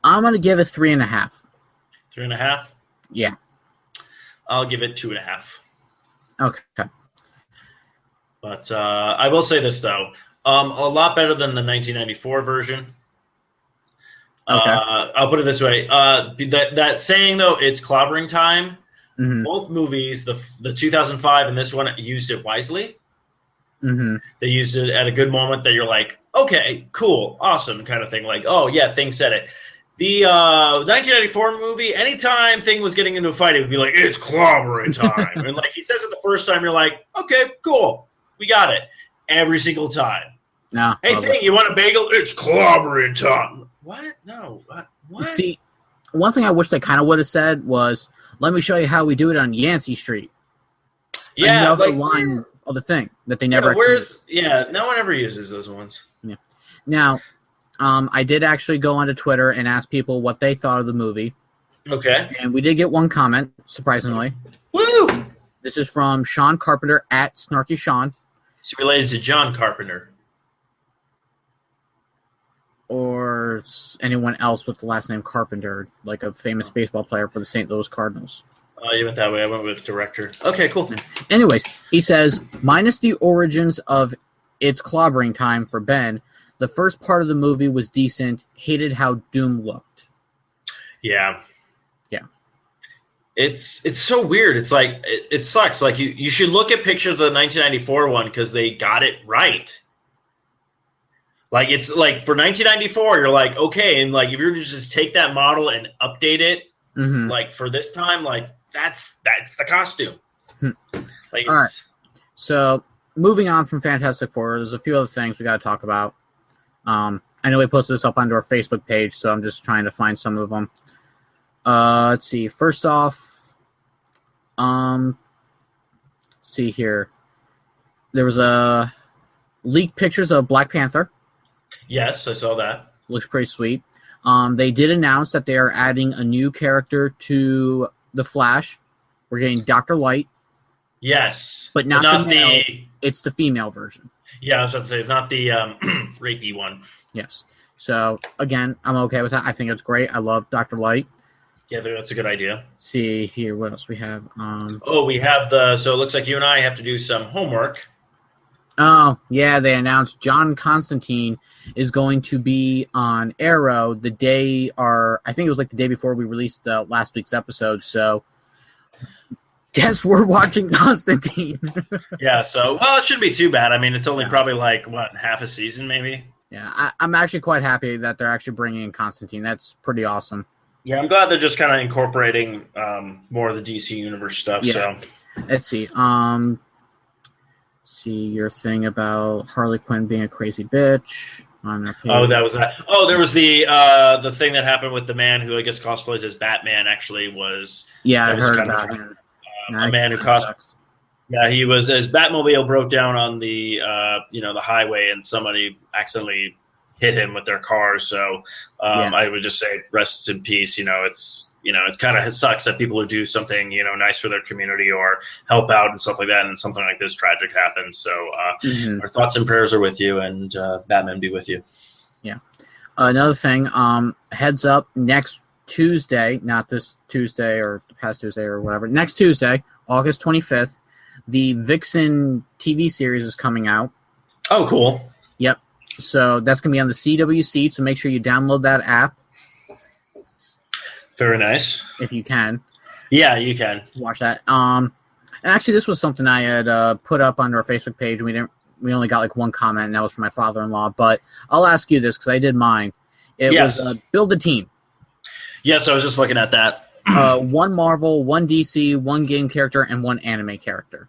I'm going to give it 3.5. 3.5? Yeah. I'll give it 2.5. Okay. But I will say this, though. A lot better than the 1994 version. Okay. I'll put it this way. That saying, though, it's clobbering time. Mm-hmm. Both movies, the 2005 and this one, used it wisely. Mm-hmm. They used it at a good moment that you're like, okay, cool, awesome kind of thing. Like, oh, yeah, Thing said it. The 1994 movie, anytime Thing was getting into a fight, it would be like, it's clobbering time. And like he says it the first time, you're like, okay, cool, we got it. Every single time. No. Hey, Thing, you want a bagel? It's clobbering time. What? No. What? See, one thing I wish they kind of would have said was, let me show you how we do it on Yancey Street. Yeah. Another line of the Thing that they never no one ever uses those ones. Yeah. Now, I did actually go onto Twitter and ask people what they thought of the movie. Okay. And we did get one comment, surprisingly. Woo! This is from Sean Carpenter at Snarky Sean. It's related to John Carpenter. Or anyone else with the last name Carpenter, like a famous baseball player for the St. Louis Cardinals. Oh, you went that way. I went with director. Okay, cool. Anyways, he says, minus the origins of It's Clobbering Time for Ben, the first part of the movie was decent, hated how Doom looked. Yeah. Yeah. It's so weird. It's like, it sucks. Like, you should look at pictures of the 1994 one because they got it right. Like, it's like, for 1994, you're like, okay, and like, if you were to just take that model and update it Mm-hmm. Like for this time, like that's the costume. Like, All right. So moving on from Fantastic Four, there's a few other things we got to talk about. I know we posted this up onto our Facebook page, so I'm just trying to find some of them. Let's see. First off, see here. There was a leaked pictures of Black Panther. Yes, I saw that. Looks pretty sweet. They did announce that they are adding a new character to the Flash. We're getting Dr. Light. Yes, But not the male. the. It's the female version. Yeah, I was about to say it's not the rapey one. Yes. So again, I'm okay with that. I think it's great. I love Dr. Light. Yeah, that's a good idea. See here, what else we have? We have so it looks like you and I have to do some homework. Oh, yeah, they announced John Constantine is going to be on Arrow the day, or I think it was like the day before we released last week's episode, so guess we're watching Constantine. Yeah, so, well, it shouldn't be too bad. I mean, it's only probably like, half a season maybe? Yeah, I'm actually quite happy that they're actually bringing in Constantine. That's pretty awesome. Yeah, I'm glad they're just kind of incorporating more of the DC Universe stuff. Yeah. So Let's see. See your thing about Harley Quinn being a crazy bitch on their page. Oh, that was that. Oh, there was the thing that happened with the man who I guess cosplays as Batman. Actually, was Yeah, I was heard kind of about him. a man who Yeah, he was his Batmobile broke down on the the highway, and somebody accidentally hit him with their car. So I would just say rest in peace. It kind of sucks that people who do something nice for their community or help out and stuff like that, and something like this tragic happens. So our thoughts and prayers are with you, and Batman be with you. Yeah. Another thing, heads up, next Tuesday, not this Tuesday or past Tuesday or whatever, next Tuesday, August 25th, the Vixen TV series is coming out. Oh, cool. Yep. So that's going to be on the CWC, so make sure you download that app. Very nice. If you can. Yeah, you can. Watch that. And actually, this was something I had put up on our Facebook page. We only got like one comment, and that was from my father-in-law. But I'll ask you this because I did mine. It was build a team. Yes, I was just looking at that. One Marvel, one DC, one game character, and one anime character.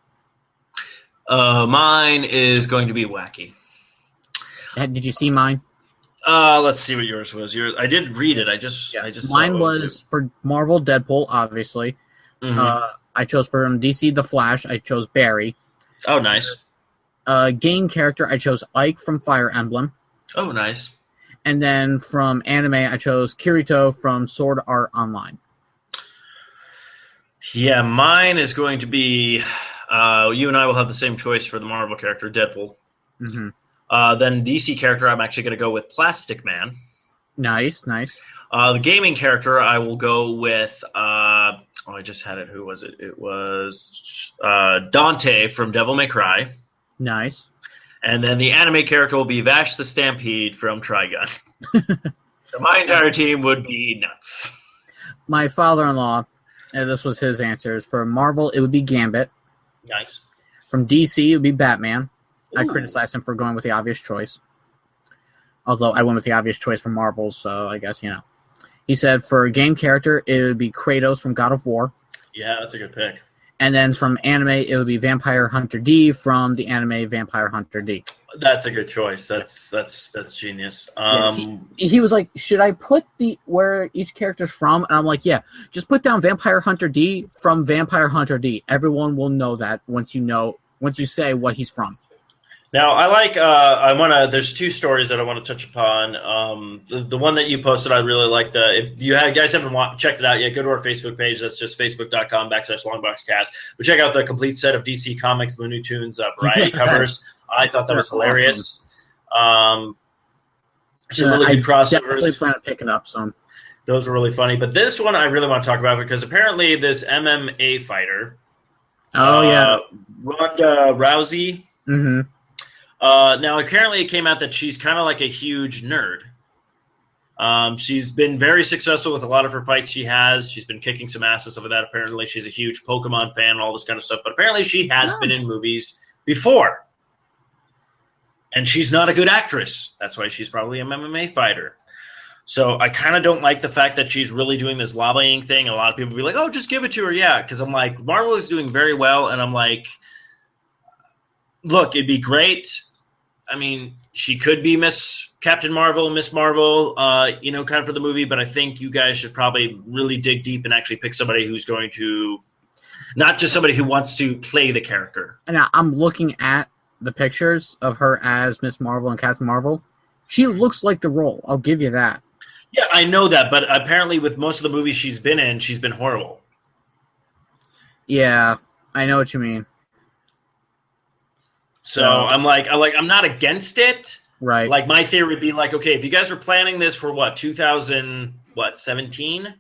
Mine is going to be wacky. Did you see mine? Let's see what yours was. I did read it. I just mine was for Marvel, Deadpool, obviously. Mm-hmm. I chose from DC, The Flash. I chose Barry. Oh, nice. Game character, I chose Ike from Fire Emblem. Oh, nice. And then from anime, I chose Kirito from Sword Art Online. Yeah, mine is going to be. You and I will have the same choice for the Marvel character, Deadpool. Mm-hmm. Then DC character, I'm actually going to go with Plastic Man. Nice. The gaming character, I will go with. I just had it. Who was it? It was Dante from Devil May Cry. Nice. And then the anime character will be Vash the Stampede from Trigun. So my entire team would be nuts. My father-in-law, this was his answers. For Marvel, it would be Gambit. Nice. From DC, it would be Batman. Ooh. I criticized him for going with the obvious choice. Although I went with the obvious choice for Marvel, so I guess, He said for a game character, it would be Kratos from God of War. Yeah, that's a good pick. And then from anime, it would be Vampire Hunter D from the anime Vampire Hunter D. That's a good choice. That's genius. He was like, should I put where each character's from? And I'm like, yeah, just put down Vampire Hunter D from Vampire Hunter D. Everyone will know that once you say what he's from. Now, I like. There's two stories that I want to touch upon. The one that you posted, I really like. If you guys haven't checked it out yet, go to our Facebook page. That's just facebook.com/longboxcast. But check out the complete set of DC Comics, Looney Tunes, variety covers. I thought that was hilarious. Awesome. Some really good crossovers. I definitely plan on picking up some. Those were really funny. But this one I really want to talk about because apparently this MMA fighter. Oh yeah, Ronda Rousey. Mm-hmm. Now, apparently it came out that she's kind of like a huge nerd. She's been very successful with a lot of her fights she has. She's been kicking some ass and stuff like that. Apparently she's a huge Pokemon fan and all this kind of stuff. But apparently she has been in movies before. And she's not a good actress. That's why she's probably an MMA fighter. So I kind of don't like the fact that she's really doing this lobbying thing. A lot of people be like, "Oh, just give it to her," yeah, because I'm like, Marvel is doing very well, and I'm like, look, it'd be great. I mean, she could be Miss Captain Marvel, Miss Marvel, kind of for the movie, but I think you guys should probably really dig deep and actually pick somebody who's going to, not just somebody who wants to play the character. And I'm looking at the pictures of her as Miss Marvel and Captain Marvel. She looks like the role. I'll give you that. Yeah, I know that, but apparently with most of the movies she's been in, she's been horrible. Yeah, I know what you mean. So I'm not against it. Right. Like my theory would be like, okay, if you guys were planning this for 2017,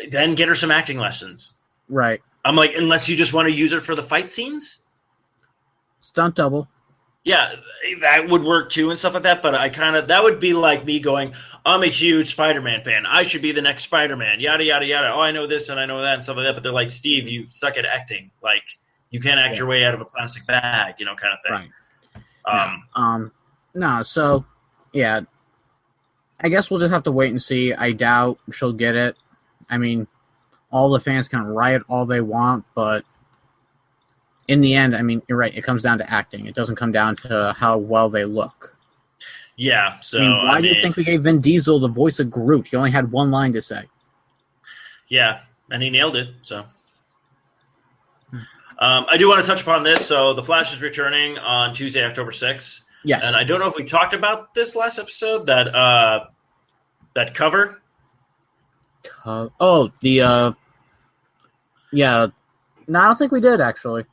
then get her some acting lessons. Right. I'm like, unless you just want to use her for the fight scenes. Stunt double. Yeah, that would work too and stuff like that, but that would be like me going, I'm a huge Spider-Man fan. I should be the next Spider-Man, yada, yada, yada. Oh, I know this and I know that and stuff like that, but they're like, Steve, you suck at acting. Like, you can't act your way out of a plastic bag, kind of thing. Right. No, so, yeah. I guess we'll just have to wait and see. I doubt she'll get it. I mean, all the fans can riot all they want, but in the end, I mean, you're right. It comes down to acting. It doesn't come down to how well they look. Yeah, so... I mean, why do you think we gave Vin Diesel the voice of Groot? He only had one line to say. Yeah, and he nailed it, so... I do want to touch upon this. So The Flash is returning on Tuesday, October 6th. Yes. And I don't know if we talked about this last episode, that cover. Yeah. No, I don't think we did, actually.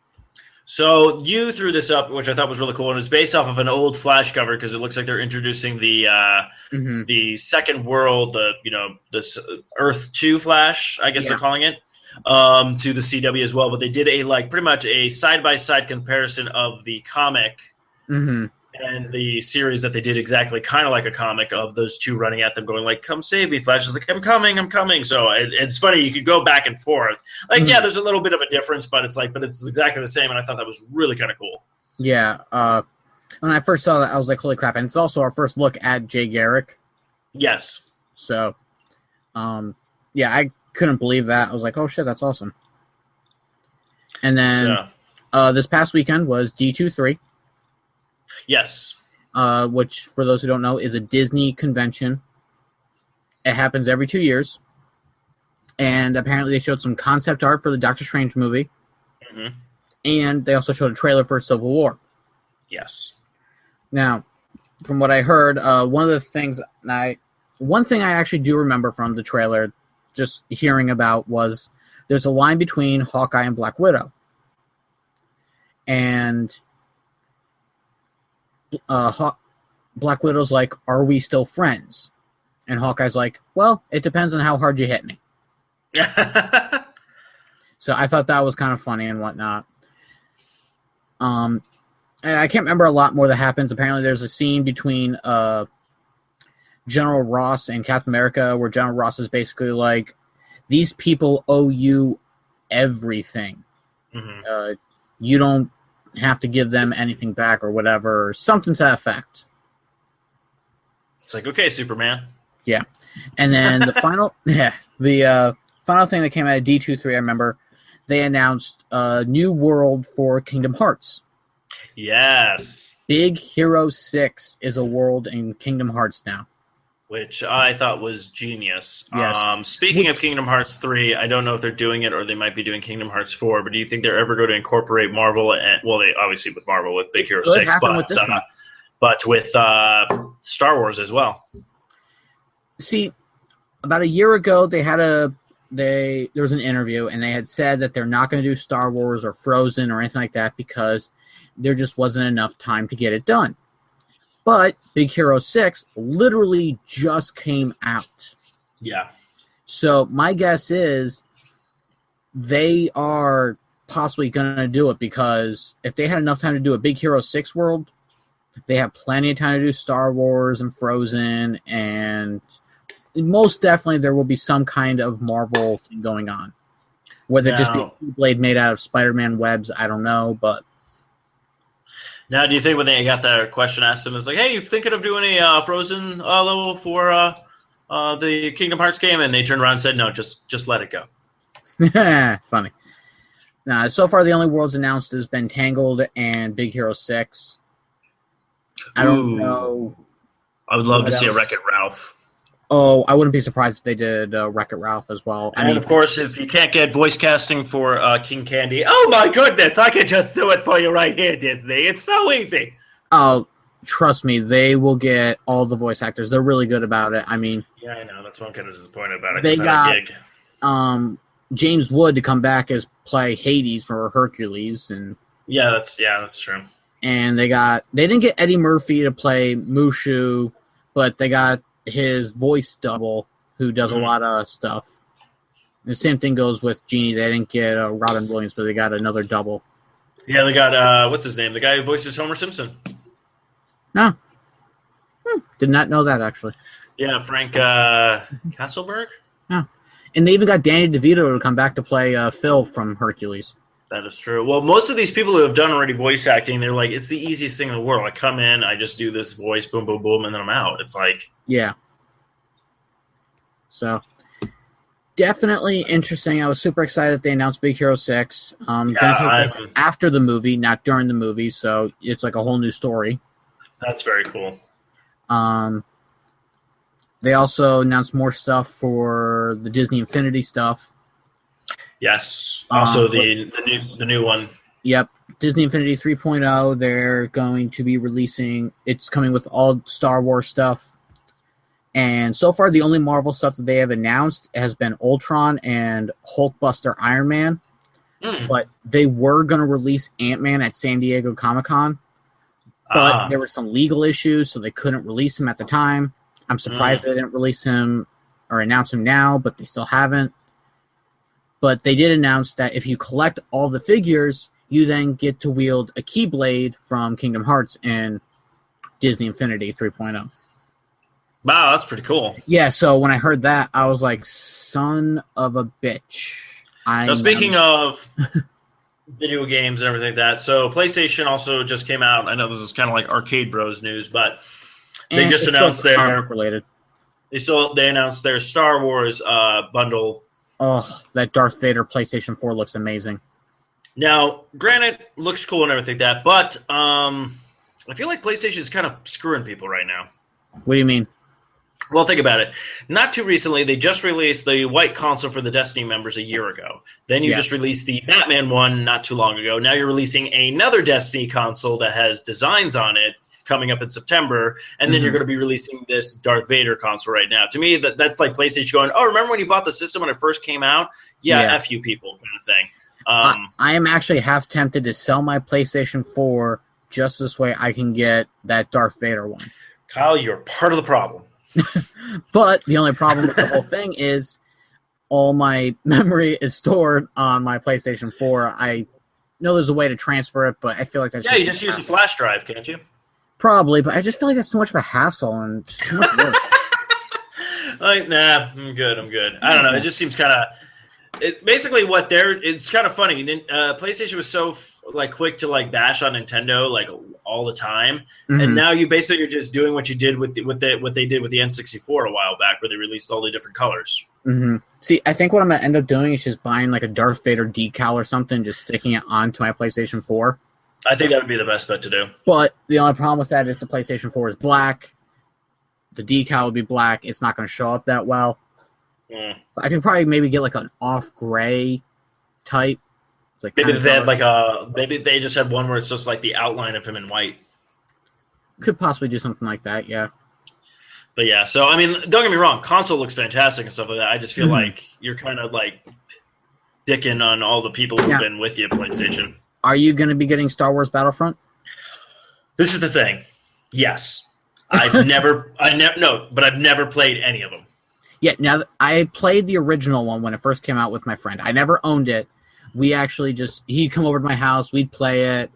So you threw this up, which I thought was really cool, and it's based off of an old Flash cover because it looks like they're introducing the second world, this Earth 2 Flash, I guess they're calling it, to the CW as well. But they did pretty much a side-by-side comparison of the comic and the series that they did exactly kind of like a comic of those two running at them going like, come save me. Flash is like, I'm coming. So it's funny. You could go back and forth. Yeah, there's a little bit of a difference, but it's exactly the same. And I thought that was really kind of cool. Yeah. When I first saw that, I was like, holy crap. And it's also our first look at Jay Garrick. Yes. So, yeah, I couldn't believe that. I was like, oh shit, that's awesome. And then this past weekend was D23. Yes. Which, for those who don't know, is a Disney convention. It happens every 2 years. And apparently they showed some concept art for the Doctor Strange movie. And they also showed a trailer for Civil War. Yes. Now, from what I heard, one thing I actually do remember from the trailer, just hearing about, was there's a line between Hawkeye and Black Widow. And Black Widow's like, are we still friends? And Hawkeye's like, well, it depends on how hard you hit me. So I thought that was kind of funny and whatnot. And I can't remember a lot more that happens. Apparently there's a scene between General Ross and Captain America where General Ross is basically like, these people owe you everything. You don't have to give them anything back or whatever, or something to that effect. It's like, okay, Superman. Yeah. And then the final thing that came out of D23, I remember, they announced a new world for Kingdom Hearts. Yes. Big Hero 6 is a world in Kingdom Hearts now. Which I thought was genius. Yes. Speaking of Kingdom Hearts 3, I don't know if they're doing it or they might be doing Kingdom Hearts 4, but do you think they're ever going to incorporate Marvel? They obviously with Marvel with Big Hero 6, but with Star Wars as well. See, about a year ago, there was an interview, and they had said that they're not going to do Star Wars or Frozen or anything like that because there just wasn't enough time to get it done. But Big Hero 6 literally just came out. Yeah. So my guess is they are possibly going to do it because if they had enough time to do a Big Hero 6 world, they have plenty of time to do Star Wars and Frozen, and most definitely there will be some kind of Marvel thing going on. Whether it just be a blade made out of Spider-Man webs, I don't know, but... Now, do you think when they got that question asked them, it's like, hey, you thinking of doing a Frozen level for the Kingdom Hearts game? And they turned around and said, no, just let it go. Funny. So far, the only worlds announced has been Tangled and Big Hero 6. I don't know. I would love to see a Wreck-It Ralph. Oh, I wouldn't be surprised if they did Wreck-It Ralph as well. And of course, if you can't get voice casting for King Candy, oh my goodness, I can just do it for you right here, Disney. It's so easy. Oh, trust me, they will get all the voice actors. They're really good about it. I mean, yeah, I know. That's what I'm kind of disappointed about. They got James Wood to come back as play Hades for Hercules, and that's true. And they didn't get Eddie Murphy to play Mushu, but they got his voice double who does a lot of stuff. The same thing goes with Genie. They didn't get Robin Williams, but they got another double. Yeah, they got what's his name? The guy who voices Homer Simpson. No, did not know that actually. Yeah, Frank Castleberg. No, and they even got Danny DeVito to come back to play Phil from Hercules. That is true. Well, most of these people who have done already voice acting, they're like, it's the easiest thing in the world. I come in, I just do this voice, boom, boom, boom, and then I'm out. It's like... Yeah. So, definitely interesting. I was super excited they announced Big Hero 6. After the movie, not during the movie, so it's like a whole new story. That's very cool. They also announced more stuff for the Disney Infinity stuff. Yes. Also, the new one. Yep. Disney Infinity 3.0, they're going to be releasing... It's coming with all Star Wars stuff. And so far, the only Marvel stuff that they have announced has been Ultron and Hulkbuster Iron Man. But they were going to release Ant-Man at San Diego Comic-Con. But there were some legal issues, so they couldn't release him at the time. I'm surprised they didn't release him or announce him now, but they still haven't. But they did announce that if you collect all the figures, you then get to wield a Keyblade from Kingdom Hearts in Disney Infinity 3.0. Wow, that's pretty cool. Yeah, so when I heard that, I was like, son of a bitch. Now, speaking of video games and everything like that, so PlayStation also just came out. I know this is kind of like Arcade Bros news, but they just announced related. They announced their Star Wars bundle. Oh, that Darth Vader PlayStation 4 looks amazing. Now, granted, looks cool and everything like that, but I feel like PlayStation is kind of screwing people right now. What do you mean? Well, think about it. Not too recently, they just released the white console for the Destiny members a year ago. Then you just released the Batman one not too long ago. Now you're releasing another Destiny console that has designs on it coming up in September, and then you're going to be releasing this Darth Vader console right now. To me, that's like PlayStation going, oh, remember when you bought the system when it first came out? Yeah. F you people kind of thing. I am actually half tempted to sell my PlayStation 4 just this way I can get that Darth Vader one. Kyle, you're part of the problem. But the only problem with the whole thing is all my memory is stored on my PlayStation 4. I know there's a way to transfer it, but I feel like that's you just use a flash drive, can't you? Probably, but I just feel like that's too much of a hassle and just too much work. Like, nah, I'm good. I don't know. It just seems kind of... Basically, it's kind of funny. PlayStation was so quick to bash on Nintendo all the time, and now you basically are just doing what you did with what they did with the N64 a while back, where they released all the different colors. See, I think what I'm gonna end up doing is just buying a Darth Vader decal or something, just sticking it onto my PlayStation 4. I think that would be the best bet to do. But the only problem with that is the PlayStation 4 is black. The decal would be black. It's not going to show up that well. I could probably maybe get an off gray type. Maybe they had maybe they just had one where it's just the outline of him in white. Could possibly do something like that, yeah. But yeah, so I mean, don't get me wrong, console looks fantastic and stuff like that. I just feel like you're kind of dicking on all the people who've been with you at PlayStation. Are you going to be getting Star Wars Battlefront? This is the thing. Yes. I've never played any of them. Yeah, now I played the original one when it first came out with my friend. I never owned it. We actually he'd come over to my house, we'd play it.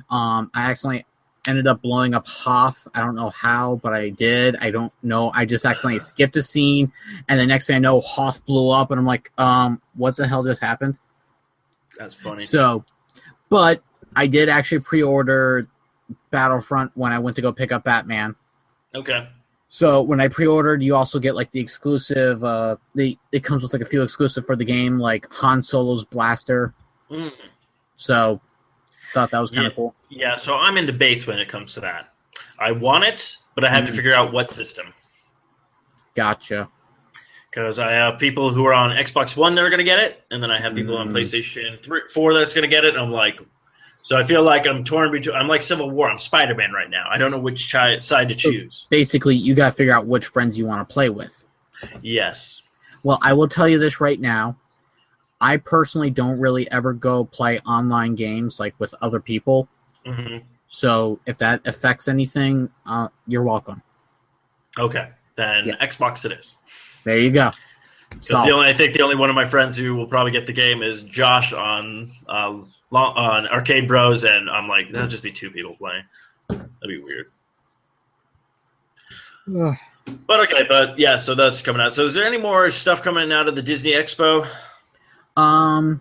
I accidentally ended up blowing up Hoth. I don't know how, but I did. I don't know. I just accidentally skipped a scene, and the next thing I know, Hoth blew up, and I'm like, what the hell just happened? That's funny. So, but I did actually pre-order Battlefront when I went to go pick up Batman. Okay. So when I pre-ordered, you also get like the exclusive. It comes with like a few exclusive for the game, like Han Solo's blaster. Mm. So thought that was kind of cool. Yeah, so I'm in debates when it comes to that. I want it, but I have to figure out what system. Gotcha. Because I have people who are on Xbox One that are going to get it, and then I have people on PlayStation 4 that's going to get it, and I'm like... So I feel like I'm torn between... I'm like Civil War. I'm Spider-Man right now. I don't know which side to choose. Basically, you got to figure out which friends you want to play with. Yes. Well, I will tell you this right now. I personally don't really ever go play online games like with other people. Mm-hmm. So if that affects anything, you're welcome. Okay. Then Xbox it is. There you go. Because I think the only one of my friends who will probably get the game is Josh on Arcade Bros, and I'm like, that'll just be two people playing. That'd be weird. But okay, yeah, so that's coming out. So is there any more stuff coming out of the Disney Expo? Trying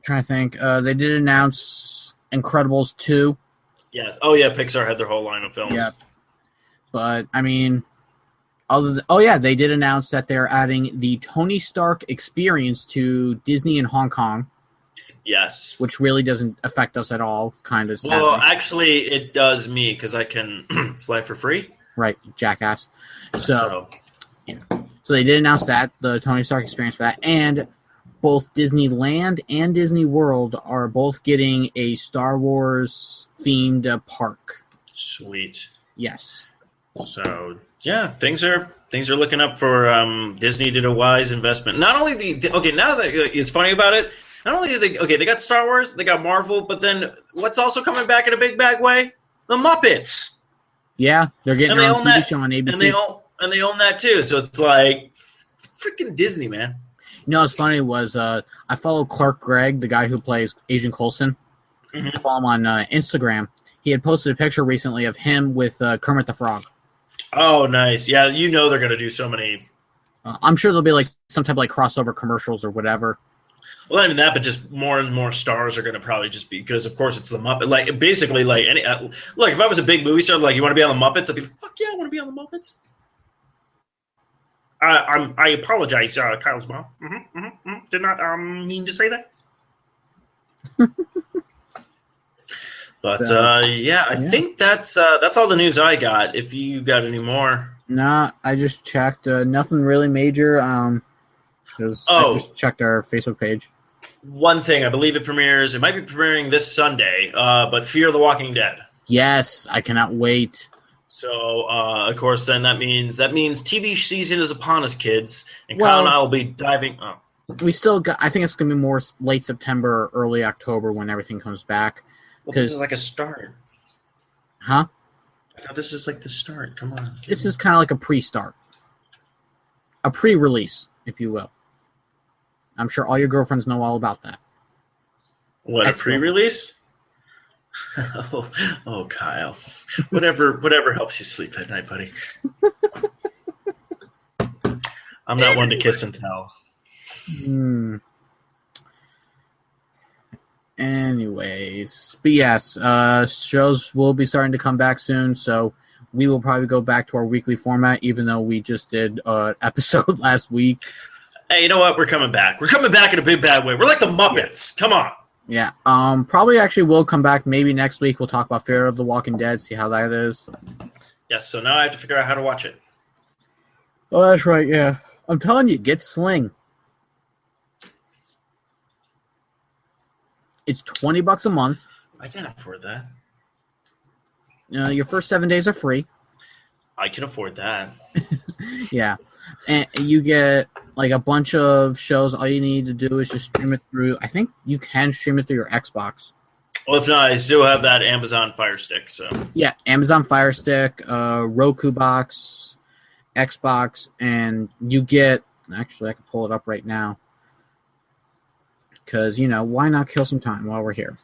to think. They did announce Incredibles 2. Yeah. Oh yeah, Pixar had their whole line of films. Yeah. But I mean, they did announce that they're adding the Tony Stark experience to Disney in Hong Kong. Yes. Which really doesn't affect us at all, kind of sadly. Well, actually, it does me, because I can fly for free. Right, jackass. So they did announce that, the Tony Stark experience for that, and both Disneyland and Disney World are both getting a Star Wars-themed park. Sweet. Yes. So... yeah, things are looking up for Disney. Did a wise investment. Not only now that it's funny about it. Not only do they got Star Wars, they got Marvel, but then what's also coming back in a big bag way? The Muppets. Yeah, they're getting their own TV show on ABC, and they own that too. So it's like freaking Disney, man. You know what's funny was I follow Clark Gregg, the guy who plays Agent Coulson. Mm-hmm. I follow him on Instagram. He had posted a picture recently of him with Kermit the Frog. Oh, nice. Yeah, you know they're going to do so many... I'm sure there'll be like some type of like crossover commercials or whatever. Well, not even that, but just more and more stars are going to probably just be... because, of course, it's the Muppet. Like, basically, like... look, if I was a big movie star, like, you want to be on the Muppets? I'd be like, fuck yeah, I want to be on the Muppets. I apologize, Kyle's mom. Did not mean to say that. But I think that's all the news I got. If you got any more, nah, I just checked. Nothing really major. I just checked our Facebook page. One thing, I believe it might be premiering this Sunday. But Fear the Walking Dead. Yes, I cannot wait. So of course, then that means TV season is upon us, kids, and Kyle and I will be diving. Oh. We still got. I think it's going to be more late September, early October when everything comes back. Well, this is like a start. Huh? I thought this is like the start. Come on. This is kind of like a pre-start. A pre-release, if you will. I'm sure all your girlfriends know all about that. What, a pre-release? Oh, Kyle. Whatever helps you sleep at night, buddy. I'm not one to kiss and tell. Anyways, but yes, shows will be starting to come back soon, so we will probably go back to our weekly format, even though we just did an episode last week. Hey, you know what? We're coming back. We're coming back in a big bad way. We're like the Muppets. Come on. Yeah, probably actually will come back maybe next week. We'll talk about Fear of the Walking Dead, see how that is. Yes, so now I have to figure out how to watch it. Oh, that's right, yeah. I'm telling you, get Sling. It's $20 a month. I can't afford that. Your first 7 days are free. I can afford that. Yeah. And you get like a bunch of shows. All you need to do is just stream it through. I think you can stream it through your Xbox. Well, if not, I still have that Amazon Fire Stick. So yeah, Amazon Fire Stick, Roku box, Xbox, and you get. Actually, I can pull it up right now. Because, why not kill some time while we're here?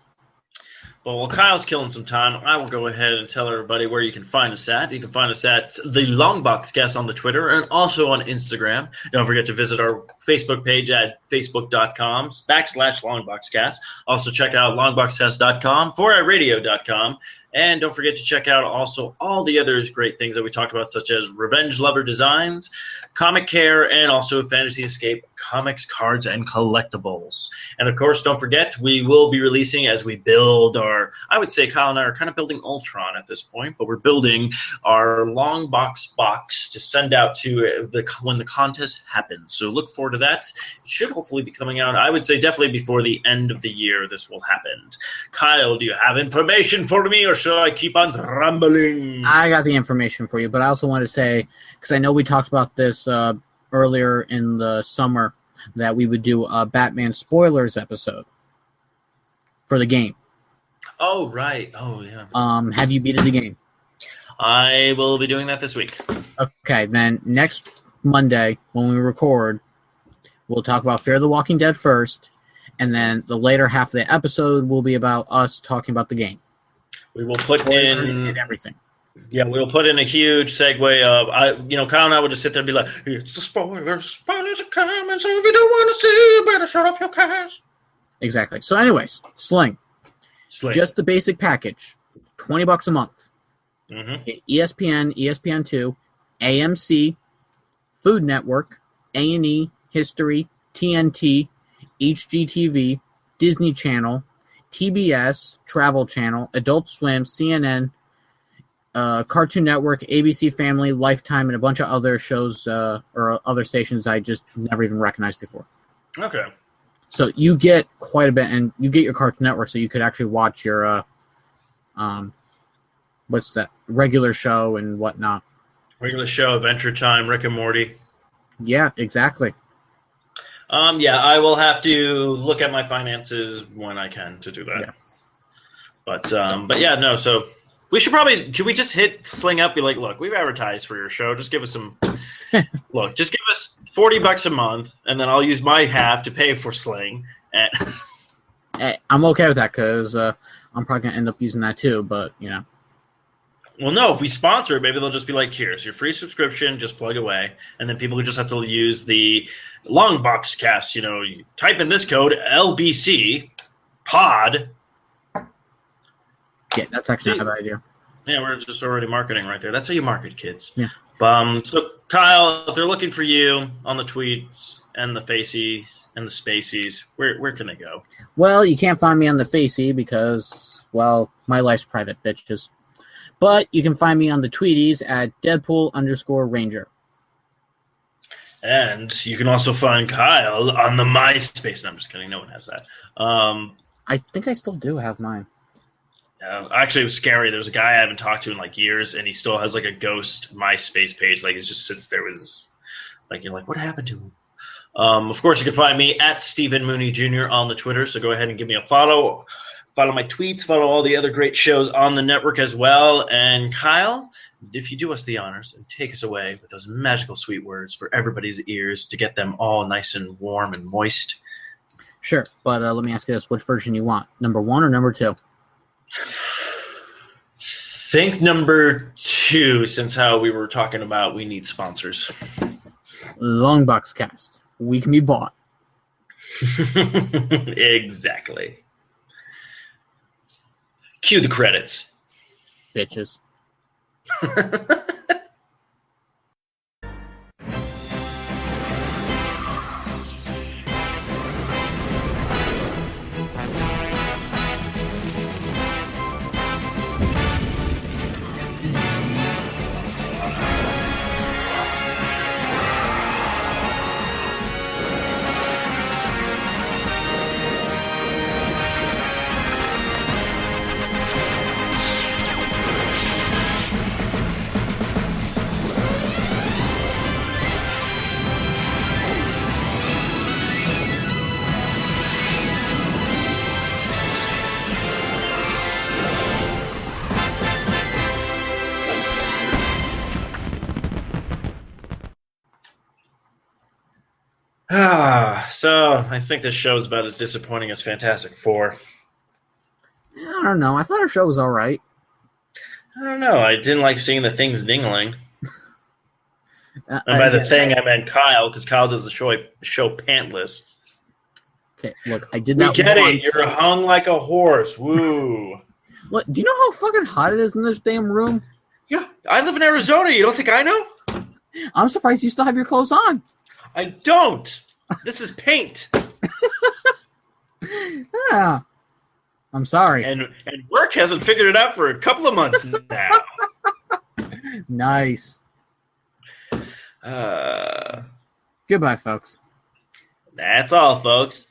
But while Kyle's killing some time, I will go ahead and tell everybody where you can find us at. You can find us at the Longboxcast on the Twitter and also on Instagram. Don't forget to visit our Facebook page at facebook.com/Longboxcast. Also check out longboxcast.com, 4iRadio.com, And don't forget to check out also all the other great things that we talked about, such as Revenge Lover Designs, Comic Care, and also Fantasy Escape comics, cards, and collectibles. And of course, don't forget, we will be releasing as we build our, I would say Kyle and I are kind of building Ultron at this point, but we're building our long box to send out to when the contest happens. So look forward to that. It should hopefully be coming out, I would say definitely before the end of the year this will happen. Kyle, do you have information for me, or should I keep on rambling? I got the information for you, but I also want to say, because I know we talked about this earlier in the summer, that we would do a Batman spoilers episode for the game. Oh, right. Oh, yeah. Have you beaten the game? I will be doing that this week. Okay, then next Monday when we record, we'll talk about Fear the Walking Dead first, and then the later half of the episode will be about us talking about the game. We will put spoilers in and everything. Yeah, we'll put in a huge segue of Kyle and I would just sit there and be like, "It's the spoilers. Spoilers are coming, so if you don't want to see, you better shut off your cast." Exactly. So, anyways, Sling. Just the basic package, $20 a month. Mm-hmm. ESPN, ESPN2, AMC, Food Network, A&E, History, TNT, HGTV, Disney Channel, TBS, Travel Channel, Adult Swim, CNN, Cartoon Network, ABC Family, Lifetime, and a bunch of other shows or other stations I just never even recognized before. Okay. So you get quite a bit, and you get your Cartoon Network, so you could actually watch your what's that, regular show and whatnot. Regular show, Adventure Time, Rick and Morty. Yeah, exactly. Yeah, I will have to look at my finances when I can to do that. Yeah. But yeah, no. So we should we just hit Sling up? Be like, look, we've advertised for your show. Just give us some. Look, just give us $40 a month, and then I'll use my half to pay for Sling. And I'm okay with that because I'm probably gonna end up using that too. But you know. Well, no, if we sponsor it, maybe they'll just be like, here's your free subscription, just plug away. And then people just have to use the long box cast. You know, you type in this code, LBC, pod. Yeah, that's actually not a bad idea. Yeah, we're just already marketing right there. That's how you market, kids. Yeah. So, Kyle, if they're looking for you on the tweets and the facies and the spacies, where can they go? Well, you can't find me on the facey because, well, my life's private, bitches. But you can find me on the tweeties at Deadpool_Ranger. And you can also find Kyle on the MySpace. No, I'm just kidding. No one has that. I think I still do have mine. Actually, it was scary. There's a guy I haven't talked to in like years, and he still has like a ghost MySpace page. Like, he just sits there with his, like, you're like, what happened to him? Of course, you can find me at Stephen Mooney Jr. on the Twitter, so go ahead and give me a follow. Follow my tweets, follow all the other great shows on the network as well. And Kyle, if you do us the honors and take us away with those magical sweet words for everybody's ears to get them all nice and warm and moist. Sure, but let me ask you this. Which version you want? Number 1 or number 2? Think number 2, since how we were talking about we need sponsors. Longbox Cast. We can be bought. Exactly. Cue the credits. Bitches. So I think this show is about as disappointing as Fantastic Four. I don't know. I thought our show was all right. I don't know. I didn't like seeing the things dingling. And by the thing, I meant Kyle, because Kyle does the show pantless. Okay, look, I did that We get once. it. You're hung like a horse. Woo. What? Do you know how fucking hot it is in this damn room? Yeah, I live in Arizona. You don't think I know? I'm surprised you still have your clothes on. I don't. This is paint. Yeah. I'm sorry. And work hasn't figured it out for a couple of months now. Nice. Goodbye, folks. That's all, folks.